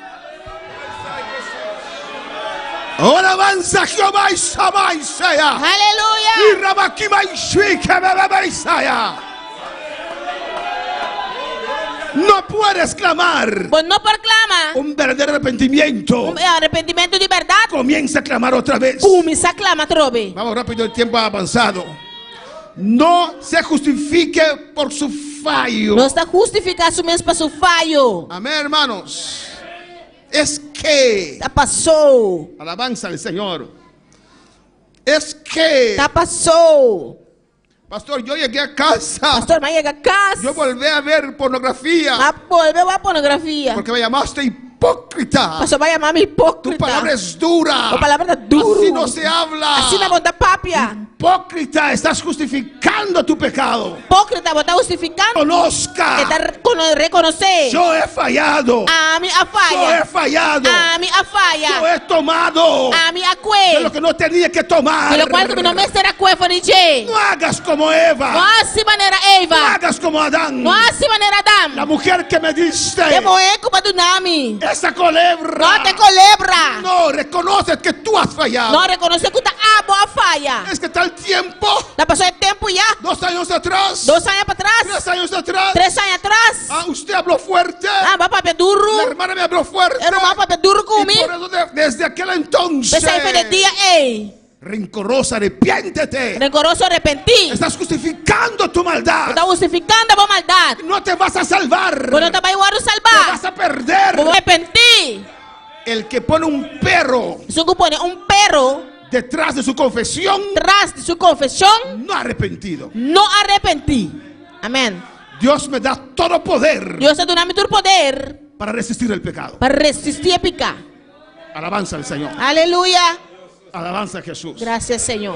Oh, alabanza a Jehová y Sama y Sea. Aleluya. Y Rabakima y Shike Bebe Isaya. No puedes clamar. Pues no proclama Un verdadero arrepentimiento. un arrepentimiento de verdad. Comienza a clamar otra vez. Comienza a clamar trove. Vamos rápido, el tiempo ha avanzado. No se justifique por su fallo. Não está justificado su mesmo para su fallo. Amén, hermanos. Es que, Já passou. alabanza al Señor. Es que, Já passou. pastor, yo llegué a casa. Pastor, mas chega a casa. Yo volví a ver pornografía. Mas volveu a pornografia. Porque me llamaste hipócrita. Pastor vai chamar-me Tu hipócrita. palabra es dura. A palavra é duro. Así no se habla. Assim na vontade pápia. Hipócrita, estás justificando tu pecado. Hipócrita, você está justificando. Conozca. Está reconhecer. Yo he fallado. A mim a Yo falha. he fallado. A mim a Yo falha. he tomado A mim a de cue. lo que no tenía que tomar. Pelo qual que não me será cue for DJ. No hagas como Eva. Nossa maneira No Eva. hagas como Adán. Nossa maneira La Adam. mujer que me diste. Demo é culpa do nome. Esa culebra. Não te colebra. No, reconoce que tú has fallado. Não reconhecer que está a boa falha. Es que tal tiempo. Já passou de tempo já. 2 años atrás. 2 anos para 3 trás. años atrás. 3 anos atrás. Ah, usted habló fuerte. Ah, vai papel duro. La hermana me habló fuerte. Era um papel duro Y comigo. por eso desde aquel entonces. Pensei que de dia, ei. Rencorosa, arrepiéntete. Rencoroso arrepentir. Estás justificando tu maldad. Está justificando a boa maldade. No te vas a salvar. Você não vai igual Te salvar. vas a perder. Vou arrepentir. El que pone un perro Se pone perro detrás de su confesión tras de sua confissão, no ha arrepentido. não arrepentir. Amém. Dios me da todo poder Deus te dá todo poder para resistir el pecado. para resistir a pecar. Alabanza al Señor. Aleluia. Alabanza a Jesús. Graças, Senhor.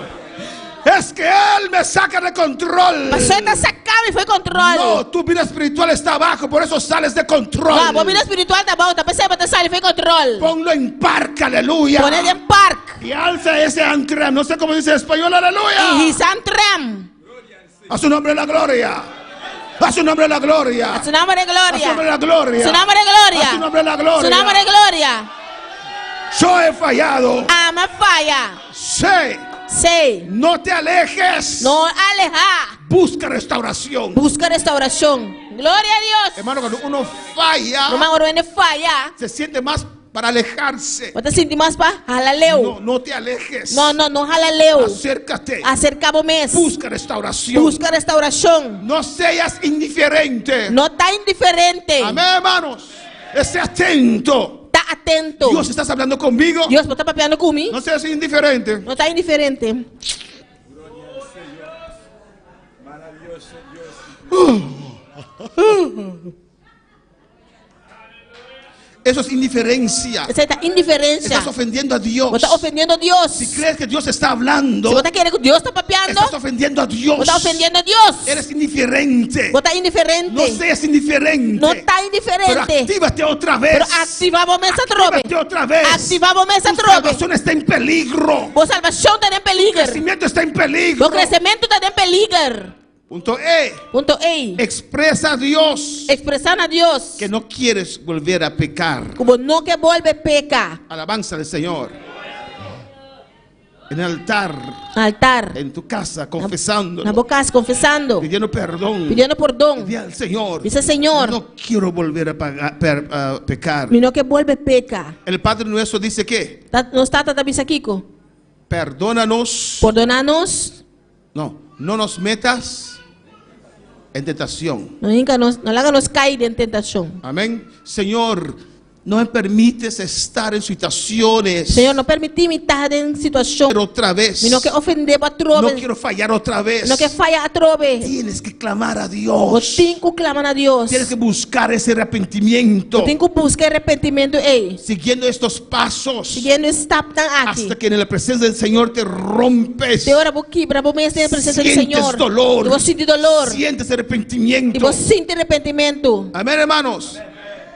Es que Él me saca de control. Mas você está sacado e foi controle. No, tu vida espiritual está abajo, por eso sales de control. Não, a vida espiritual tá bom, tá pensando que sai e foi controle. Ponlo en parque, aleluya. Pon ele em parque. Y alza ese ancre, no sé cómo dice en español, E aleluya. risantrem. A su nombre la gloria. A su nombre la gloria. Su nome é A su glória. nombre la gloria. Su nome é glória. A su nombre la Su gloria. nome é glória. Yo he fallado. Ama falha. Sé. Sei. No te alejes. Não alejar. Busca restauración. Busca restauração. Glória a Deus. Hermano, cuando uno falla, Não vai falha. se siente más para alejarse. Você sente mais para halaleu. No te alejes. Não halaleu. Acércate. Acercava o mês. Busca restauración. Busca restauração. No seas indiferente. Não está indiferente. Amén, hermanos. Esté atento. Está atento. Dios, ¿estás hablando conmigo? Deus está papeando comigo. No seas indiferente. Não está indiferente. Eso es indiferencia. Você está indiferência. Estás ofendiendo a Dios. Você está ofendendo a Deus. Si Se crees que Dios está hablando, você está querendo que Deus está papeando, estás ofendiendo a Dios. você está ofendendo a Deus. Eres indiferente. Você está indiferente. No seas indiferente. Não está Pero indiferente. actívate otra vez. Pero ativamos essa trobe. Actívate otra vez. Ativamos essa Tu trobe. salvación está en peligro. Boa salvação está em Tu peligro. crecimiento está en peligro. O crescimento está em peligro. Punto E. Ponto E. Expresa a Dios Expressando a Deus. que no quieres volver a pecar. Como não que volve pecar. Alabanza al Señor. En el altar, Altar. en tu casa, confesando, Na boca confessando. pidiendo perdón. Pedindo perdão. Dile al Señor, Dice Señor. no quiero volver a pecar. Não que volve pecar. El Padre nuestro dice que Não está também aqui. perdónanos. Perdonar-nos. No nos metas en tentación. Não haga-nos cair em tentação. Amén. Señor, no me permites estar en situaciones. Senhor, não permite-me estar em situação. Pero otra vez. Não que ofender a No trove. quiero fallar otra vez. Não que falha a trove. Tienes que clamar a O Dios. tenho que clamar a Deus. Tienes que buscar ese arrepentimiento. Eu tenho que buscar arrependimento. Ei, Siguiendo estos pasos. seguindo está aqui. Hasta que en la presencia del Señor te rompes. De hora vou quebrar, vou mesmo na presença do Sientes Senhor. dolor. E vou sentir dolor. Sientes E arrepentimiento. vou sentir arrependimento. Amén, hermanos.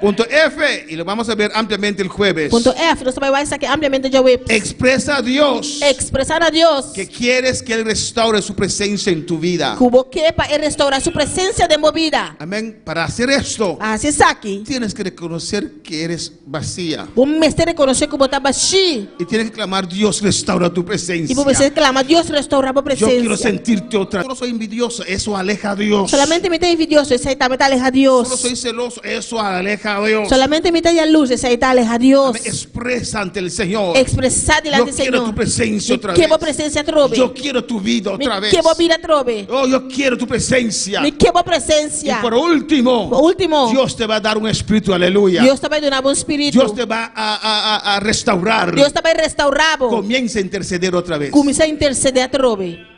Punto F, y lo vamos a ver ampliamente el jueves. Ponto F, nós também vai estar aqui ampliamente de web. Expresa a Dios Expressar a Deus que quieres que Él restaure su presencia en tu vida. que quer para restaurar sua presença de movida. Amén. Para hacer esto, Assim está aqui. tienes que reconocer que eres vacía. Vamos mestre reconhecer que você está cheio. Y tienes que clamar, Dios, restaura tu presencia. E você clama, Deus restaura a Yo quiero presença. sentirte otra vez. Yo no soy envidioso, eso aleja a Dios. Solamente me está envidioso, isso aí também está aleja a Solo Deus. soy celoso, eso aleja a Dios. Solamente me está a luz, isso aí está aleja a Deus. Amén. Expresa ante el Señor. Expressar Yo diante do quiero tu Senhor. presencia otra Que vez. boa presença trove. Yo quiero tu vida otra vez. Que boa vida trove. Oh, yo quiero tu presencia. Que boa Y presença. por último, Por último, Dios te va a dar un espíritu, aleluya. Deus também dá um espírito. Dios te va a restaurar. Deus também restaurar. Comienza a interceder otra vez. Começar a interceder a trove.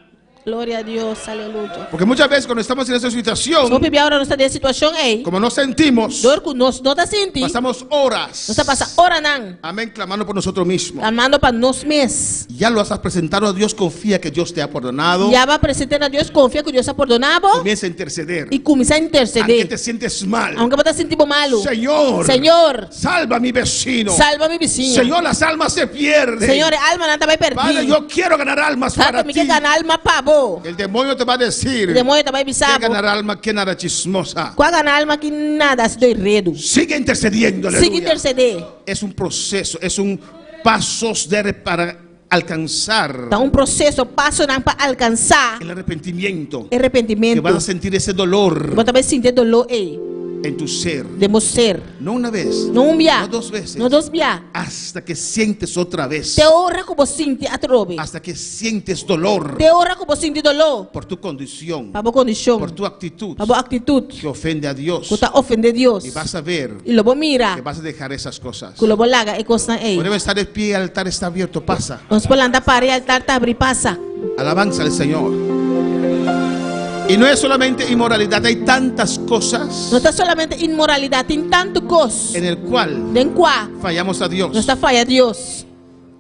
Glória a Deus, aleluia. Porque muchas veces cuando estamos en esa situación, Só bebê agora nós está nessa situação aí. como no sentimos, Nós não está sentindo. pasamos horas, Nós está passando hora não. amén, clamando por nosotros mismos. Clamando para nós mesmos. Ya lo has presentado a Dios, confía que Dios te ha perdonado. Já vai apresentar a Deus, confia que Deus ha perdonado. Comienza a interceder. E começar a Aunque interceder. te sientes mal, Aunque você sentir malo. Señor, Senhor, salva a mi vecino. salva mi vizinho. Señor, las almas se pierden. Senhor, alma não vai Padre, perder. yo quiero ganar almas para Sabe, me ti. quer ganhar alma para bo. El demonio te va a decir, O demônio também que bisabo. ganar alma, que nada chismosa. Qual ganhar alma que nada se do enredo. Sigue intercediendo, Siga aleluya. interceder. Es un proceso, es un pasos para alcanzar Então, processo, passo não para alcançar el arrepentimiento. Que arrependimento. vas a sentir ese dolor Você também sentir dolor aí. en tu ser. De ser. No una vez, Não via. no dos veces, Não dois via. hasta que sientes otra vez. Te ora como sinti a trove. Hasta que sientes dolor Te ora como sinti dolor. por tu condición, Para boa condição. por tu actitud Para boa atitude. que ofende a Dios. Que está ofender Deus. Y vas a ver E lobo mira. que vas a dejar esas cosas. Que lobo laga e costa aí. Podemos estar de pie, el altar está abierto, pasa. Nós podemos andar para o altar, tá abrir, passa. Alabanza al Señor. Y no es solamente inmoralidad, hay tantas cosas Não está solamente imoralidade, tem tanto coisa. en el cual Den qual fallamos a Dios. nós está falha a Deus.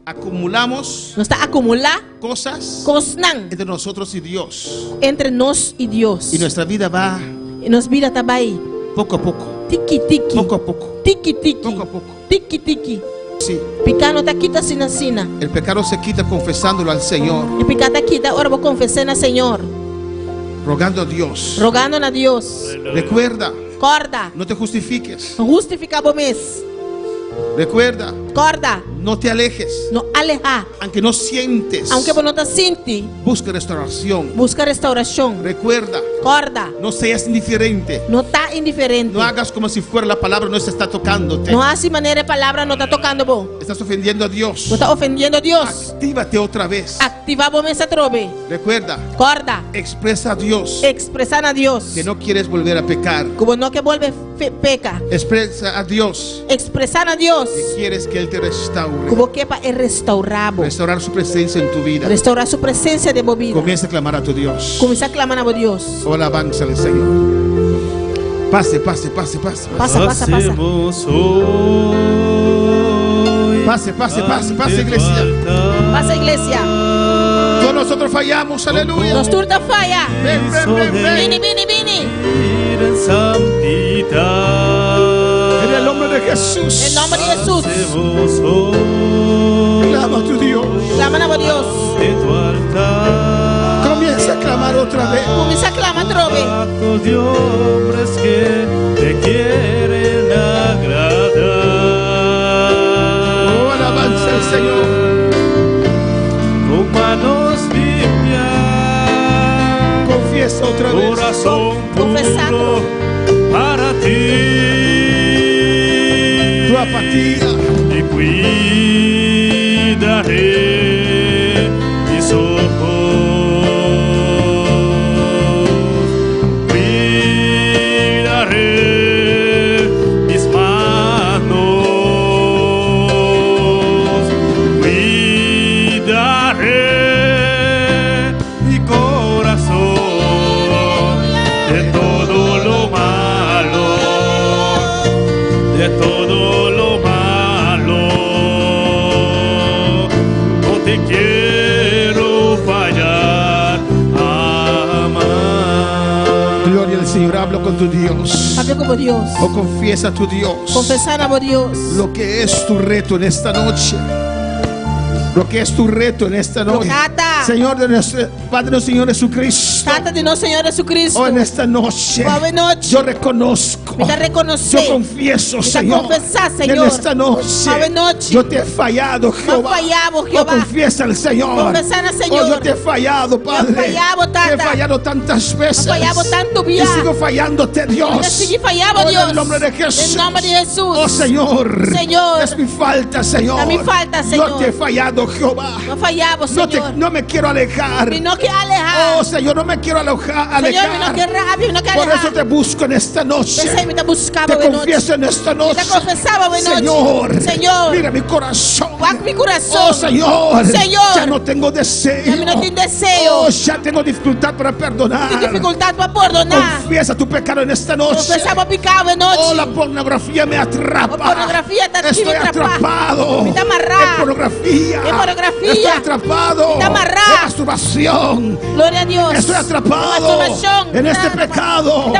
Acumulamos Nós está acumular cosas coisas não entre nosotros y Dios. entre nós e Deus. Y nuestra vida va E nós vida também. poco a poco, Tiki tiki. poco a poco, Tiki tiki. poco a poco. Tiki tiki. Sí, Picano tá quita sina sina. el pecado se quita confesándolo al Señor, E picata quita, ora vou confessar na Senhor. rogando a Dios. Rogando na Deus. Recuerda, Corda. no te justifiques. Justificar o mês. Recuerda, Corda. no te alejes. Não alejar. Aunque no sientes, Aunque você não tá sente, busca restauración. busca restauração. Recuerda, Corda. no seas indiferente. Não tá indiferente. No hagas como si fuera la palabra no se está tocándote. Não há maneira de palavra não tá tocando bom. Estás ofendiendo a Dios. Você tá ofendendo a Deus. Actívate otra vez. Ativar o mês a trove. Recuerda, Corda. expresa a Dios Expressar a Deus. que no quieres volver a pecar. Como não que volve peca. Expresa a Dios Expressar a Deus. que quieres que Él te restaure. Como que para restaurar. Restaurar su presencia en tu vida. Restaurar sua presença de movida. Comienza a clamar a tu Dios. Começar a clamar a Deus. Oh, alabanza al Señor. Pase, pase, pase, pase. Passa, passa, passa. Hacemos hoy Pase, pase, pase, pase, ante iglesia. tu altar Passa, igreja. Todos nosotros fallamos, aleluya. Nós turta falha. Ven, ven, ven, ven. Vini, vini, vini. ir en santidad. En el nombre de Jesús. Em nome de Jesus. Hacemos hoy Clama a tu Dios. Clama a Deus. ante tu altar. Comienza a clamar otra vez. Começa a clamar, trove. Actos de hombres que te quieren agradar. Oh, alabanza al Señor. Con manos limpias, Confiesa otra vez. corazón Confesando. puro para ti. Tu apatía. Y cuidaré mis ojos, cuidaré mis manos, cuidaré mi corazón de todo lo malo, de todo lo malo. No te quiero fallar jamás. Gloria al Señor. Hablo con tu Dios. Habla con Dios. O confiesa a tu Dios. Confesar a Dios. Lo que es tu reto en esta noche. Lo que es tu reto en esta noche. Señor de nuestro Padre, nuestro Señor Jesucristo. Canta de nuestro Señor Jesucristo. Oh, en esta noche. Yo reconozco. Yo confieso, Señor. En esta noche. Yo te he fallado, Jehová. Oh, confiesa al Señor. Oh, yo te he fallado, Padre. Te he fallado tantas veces. Y sigo fallándote, Dios. Oh, en el nombre de Jesús. Oh, Señor. Es mi falta, Señor. Yo te he fallado, Jehová. No me quiero alejar. Oh, Señor, no me quiero alejar. Por eso te busco en esta noche. Te confieso en esta noche. Señor, mira mi corazón. Oh, Señor, ya no tengo deseo. Oh, ya tengo dificultad para perdonar. Confiesa tu pecado en esta noche. Oh, la pornografía me atrapa. Estoy atrapado en pornografía. Estoy atrapado en masturbación. Gloria a Dios. Estoy atrapado en este pecado.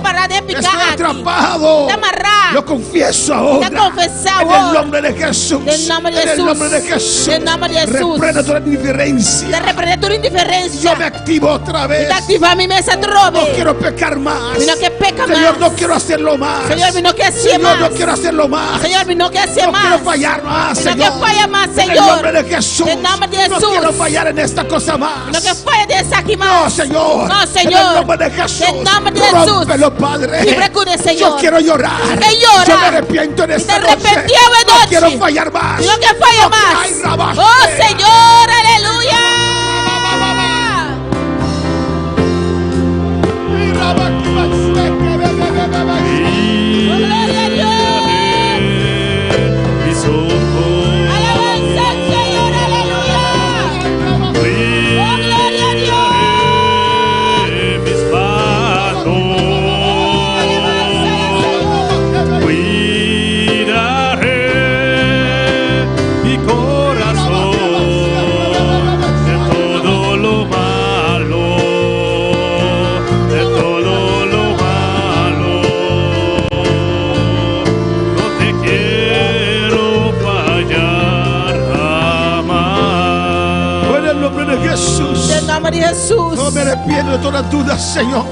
Estoy atrapado. Lo confieso ahora. En el nombre de Jesús. En el nombre de Jesús. Reprende toda indiferencia. Yo me activo otra vez. No quiero pecar más. Señor, no quiero hacerlo más. Señor, no quiero hacerlo más. No quiero fallar más, Señor. En el nombre de Jesús. No quiero fallar en esta cosa más. No, Señor. En el nombre de Jesús. Rómpelo, Padre. Yo quiero llorar. Yo me arrepiento en esta noche. No quiero fallar más. Oh, Señor, aleluya. Jesús. No me arrepiento de toda duda, Señor.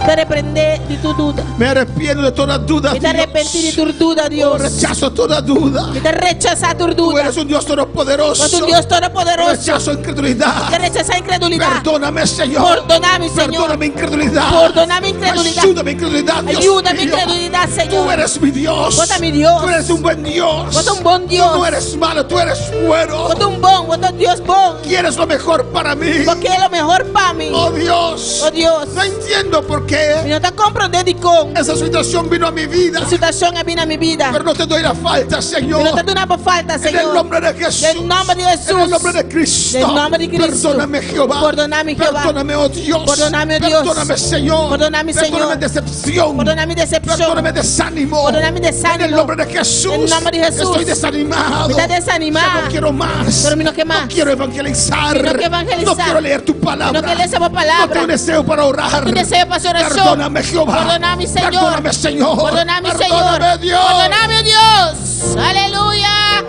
Te reprende de tu duda. Me arrepiento de toda duda. Y te arrepentí de tu duda, Dios. Rechazo toda duda. Y te rechaza tu duda. Tú eres un Dios todopoderoso. Tú eres un Dios todopoderoso. Rechazo incredulidad. Te rechaza incredulidad. Perdóname, Señor. Perdóname, Señor. Perdóname incredulidad. Perdóname incredulidad. Ayúdame incredulidad, Dios. Ayúdame incredulidad, Señor. Tú eres mi Dios. Tú eres mi Dios. Tú eres un buen Dios. Tú eres un buen Dios. Tú no eres malo, tú eres bueno. Tú eres un buen Dios bon. Quieres lo mejor para mí. Porque es lo mejor para mí. Oh Dios. Oh Dios. No entiendo por qué. No te comprendí con. Esa situación vino a mi vida. Esa situación vino a mi vida. Pero no te doy la falta, Señor. No te doy una falta, Señor. En el nombre de Jesús. En el nombre de Jesús. En el nombre de Cristo. En el nombre de Cristo. Perdóname, Jehová. Perdóname, Jehová. Perdóname, oh Dios. Perdóname, Dios. Perdóname, Señor. Perdóname, Señor. Perdóname decepción. Perdóname decepción. Perdóname desánimo. Perdóname desánimo. En el nombre de Jesús. En el nombre de Jesús. Estoy desanimado. Estás desanimado. Ya no quiero más. Pero no, más. No quiero evangelizar. No quiero leer tu palabra. No quiero leer tu palabra. No tengo deseo para orar. No deseo para oración. Perdóname, Jehová. Perdóname, Señor. Perdóname, Señor. Perdóname, Señor. Perdóname, Dios. Perdóname, Dios. Aleluya.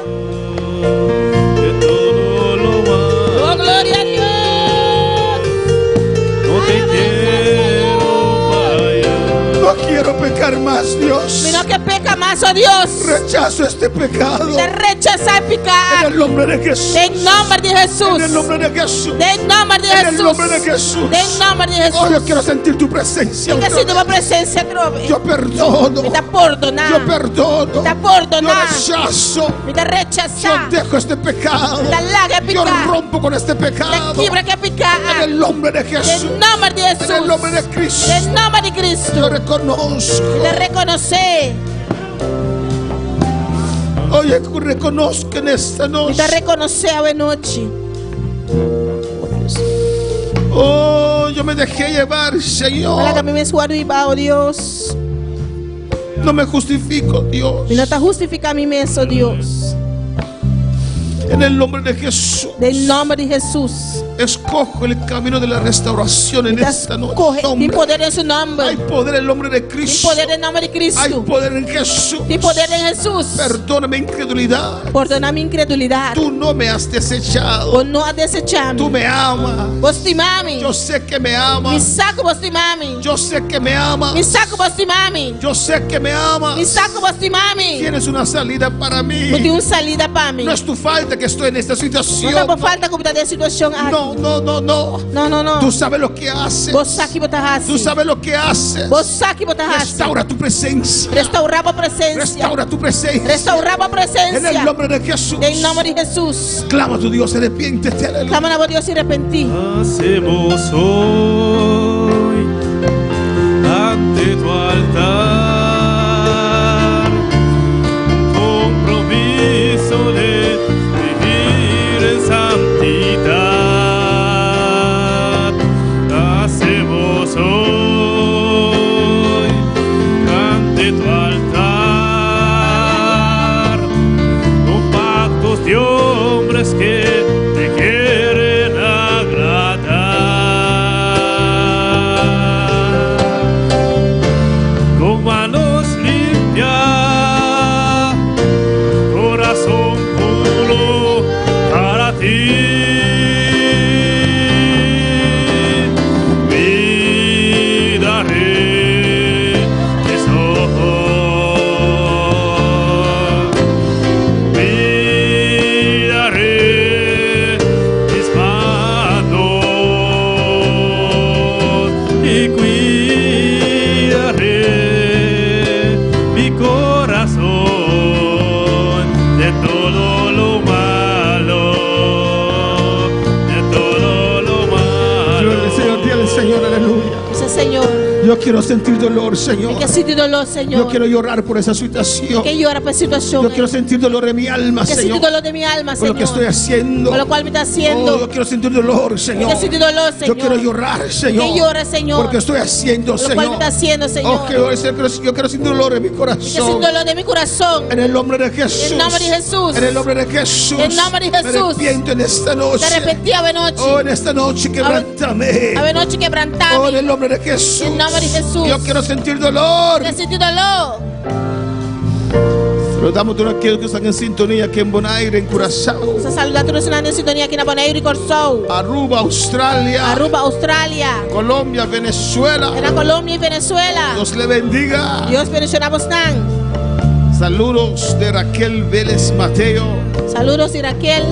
Oh, gloria a Dios. No te quiero fallar. No quiero pecar más, Dios. Mira que peca más, oh Dios. Rechazo este pecado. Te rechaza el pecado. En el nombre de Jesús. En nombre de Jesús. En el nombre de Jesús. En nombre de Jesús. En el nombre de Jesús. En nombre de Jesús. Oh, yo quiero sentir tu presencia. Que siento tu presencia, trove. Yo perdono. Me te perdonar. Yo perdono. Me te perdonar. Yo rechazo. Me te rechazar. Yo dejo este pecado. Te larga el Yo pecado. rompo con este pecado. Te quiebra que pecado. En el nombre de Jesús. En nombre de Jesús. En el nombre de Cristo. En el nombre de Cristo. Yo reconozco. Te reconocer. Oye, reconozco en esta noche. Te reconocer a noche. Oh, yo me dejé llevar, Señor. Para que me suave, Dios. No me justifico, Dios. Y no te justifica a mí mismo, Dios. En el nombre de Jesús. En nombre de Jesús. Escojo el camino de la restauración en esta noche. Tem poder em seu nome. Hay poder en el nombre de Tem Cristo. poder em nome de Cristo. Hay poder en Jesús. Tem poder em Jesus. Perdona mi incredulidad. Perdona minha incredulidade. Tú no me has desechado. Ou não a desechar. Tú me amas. Você te mami. Yo sé que me Me amas. saco você te mami. Yo sé que me amas. Me saco você te mami. Yo sé que me amas. Me saco você te mami. Tienes una salida para mí. Eu tenho salida para mim. No es tu falta que estoy en esta situación. Não está por falta como está de situação. No, no, no, no. Não, não, não. Tú sabes lo que haces. Você sabe que você hace. Tú sabes lo que haces. Você sabe que você hace. Restaura tu presencia. Restaurar a presença. Restaura tu presencia. Restaurar a presença. En el nombre de Jesús. Em nome de Jesus. Clama a tu Dios, arrepiéntete. Aleluya. Clama a Deus e arrepentir. Hacemos hoy ante tu altar un compromiso de vivir en santidad. Hacemos hoy ante tu altar con pactos de hombres que te quieren agradar, con manos limpias, corazón puro para ti. Miraré mis ojos, miraré mis manos y cuidaré mi corazón de todo lo malo, de todo lo Gloria al Señor, malo. dile al Señor, aleluya. Dice Senhor. Yo quiero sentir dolor, Señor. Eu quero sentir dolor, Yo Senhor. quiero llorar por esa situación. Eu quero llorar por essa situação. Yo quiero sentir dolor en mi alma, Eu quero sentir Señor, dolor de minha alma, por lo que estoy Senhor. haciendo. Por lo cual me está Oh, haciendo. yo quiero sentir dolor, Eu Señor. quero sentir dolor, Yo Senhor. quiero llorar, Señor, Que llore, Señor. porque estoy haciendo, Por lo cual me Señor. está haciendo, Señor. Oh, yo quiero sentir dolor en mi Eu quero sentir corazón. dolor de mi coração. En el nombre de Jesús. En nombre de Jesús. En el nombre de Jesús. En nombre de Jesús. Me arrepiento en esta noche. Te arrepentí a noite. Oh, en esta noche quebrántame. A noite Oh, quebrantame. en el nombre de Jesús. En nombre de Jesús. Yo quiero sentir dolor. Quero sentir dolor. Saludamos a todos aquellos que están en sintonía aquí en Bonaire, en Curazao, Você saluda a todos na sintonia aqui na Bonaire e Corsou. Aruba, Australia, Aruba, Austrália. Colombia, Venezuela. Na Colômbia e Venezuela. Dios le bendiga. Deus bendiga vos. Saludos de Raquel Vélez Mateo, Saludos de Raquel,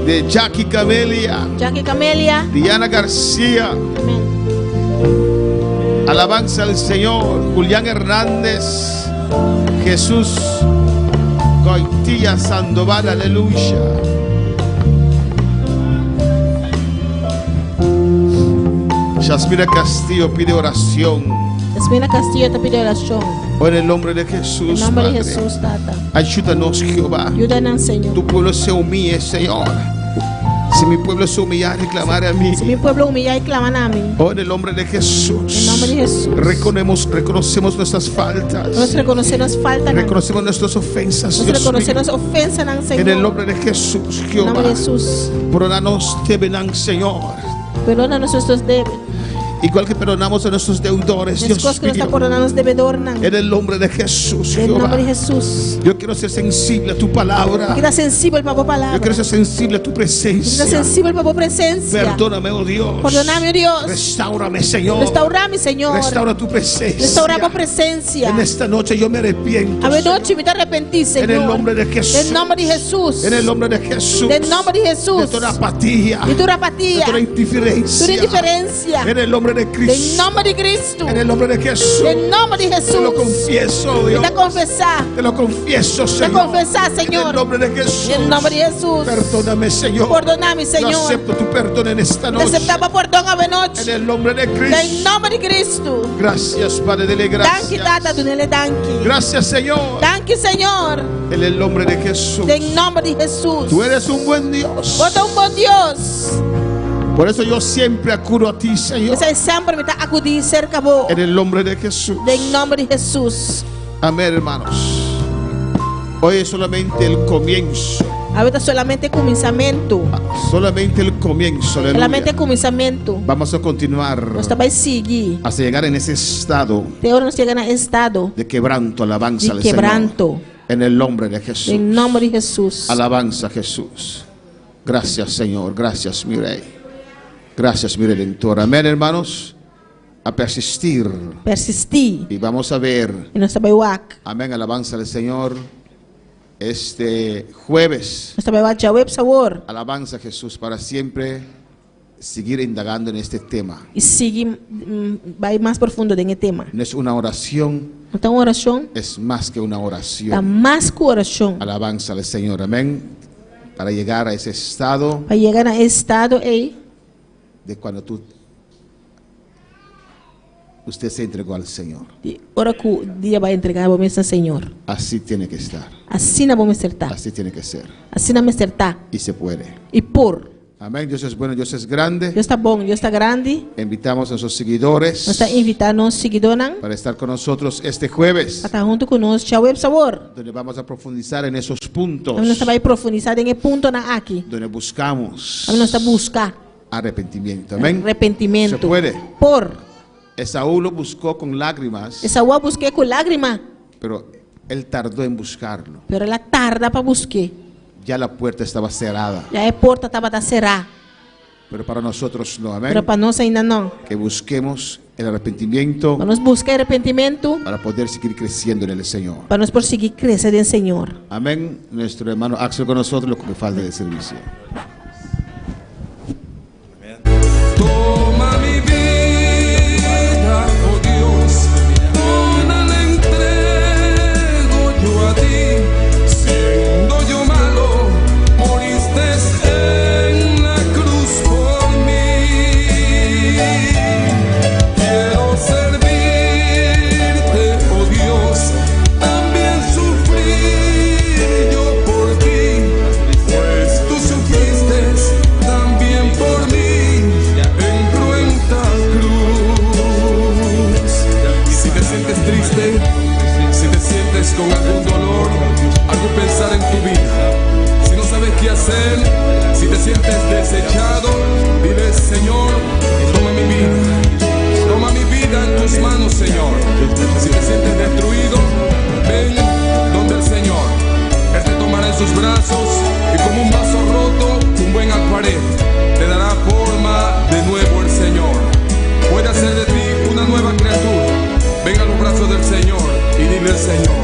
de Jackie Camelia, Jackie Camelia. Diana García. Amén. Alabanza al Señor. Julián Hernández, Jesús Goitía Sandoval, aleluya. Yasmina Castillo pide oración. Yasmina Castillo te pide oração. Oh, en el nombre de Jesús, Em nome de Padre. Jesus, Tata. Ayúdanos, Jehová. Ajuda-nos, Senhor. Tu pueblo se humille, Señor. Si mi pueblo se humillare y clamare a mí, Se meu povo humilhar e clamar a mim. oh, en el nombre de Jesús, Em nome de Jesus. reconocemos nuestras faltas, Nós reconhecemos falta, reconocemos nuestras ofensas, nós Dios reconhecemos mío. ofensa, não, Senhor. En el nombre de Jesús, Em Jehová, nome de Jesus. perdónanos, temenan, Señor, Perdona-nos nossos débitos. igual que perdonamos a nuestros deudores, As Dios coisas que nós está mío. perdonando os devedores, não. En el nombre de Jesús, Em Jehová, nome de Jesus. yo quiero ser sensible a tu palabra. Que está sensível para a tua Yo palavra. quiero ser sensible a tu Que está presencia. sensível para a tua presença. Perdóname, oh Dios. Perdona-me, Deus. Restaurame, Señor. Restaura-me, Senhor. Restaura tu presencia. Restaura a tua presença. En esta noche yo me arrepiento. A noite me arrependi, Senhor. En el nombre de Jesús. Em nome de Jesus. En el nombre de Jesús. Em nome de De Jesus. toda apatía. De toda De apatia. toda indiferencia. Toda indiferência. En el nombre de Em Cristo. nome de Cristo. En el nombre de Jesús. Em nome de Te lo Jesus. confieso, Dios. Te confessar. Te lo confieso, Te Señor. confessar, En Senhor. el nombre de Jesús. Em nome de Jesus. Perdóname, Señor. Perdona-me, Yo Senhor. acepto tu perdón en esta noche. Aceptava perdão a En noite. el nombre de Em Cristo. nome de Cristo. Gracias, Padre, dele Danke, gracias. Tata, do Nele Danke. Gracias, Señor. Danke, Senhor. En el nombre de Jesús. Em nome de Jesus. Tú eres un buen Dios. Você é bom Deus. Por eso yo siempre acudo a ti, Señor. Você sempre me está acudir cerca vos. En el nombre de Jesús. Em nome de Jesus. Amén, hermanos. Hoy es solamente el comienzo Ahorita solamente comienzamento. Solamente el comienzo. Aleluya. Solamente comienzamento. Vamos a continuar hasta llegar en ese estado de quebranto, alabanza al Señor. En el nombre de Jesús. En nombre de Jesús. Alabanza a Jesús. Gracias, Señor. Gracias, mi Rey. Gracias, mi Redentor. Amén, hermanos. A persistir. Y vamos a ver. Amén, alabanza al Señor. Este jueves. Alabanza a Jesús para siempre. Seguir indagando en este tema. Y seguir va más profundo en el tema. No es una oración. Es más que una oración. Alabanza al Señor. Amén. Para llegar a ese estado. De cuando usted se entregó al Señor. Así tiene que estar. Así tiene que ser. Y se puede. Amén. Dios es bueno, Dios es grande. Dios está bueno, Dios está grande. Invitamos a nuestros seguidores para estar con nosotros este jueves, donde vamos a profundizar en esos puntos, donde buscamos arrepentimiento. Amén. Se puede. Esaú lo buscó con lágrimas. Pero él tardó en buscarlo. Ya la puerta estaba cerrada. Pero para nosotros no. Amén. Que busquemos el arrepentimiento. Para poder seguir creciendo en el Señor. Amén. Nuestro hermano Axel con nosotros, lo que falta de servicio. Toma mi vida, oh Dios, toda la entrego yo a ti. Siendo yo malo, moriste en la cruz por mí. Quiero servirte, oh Dios, también sufrir yo por ti, pues tú sufriste también por mí. Triste, si te sientes con algún dolor, algo pensar en tu vida, si no sabes qué hacer, si te sientes desechado, dile: Señor, toma mi vida en tus manos, Señor. Si te sientes destruido, ven donde el Señor. Él te tomará en sus brazos y como un vaso roto, un buen alfarero, te dará forma de nuevo el Señor. Puede hacer de ti una nueva criatura. Ven a los brazos del Señor y dile al Señor: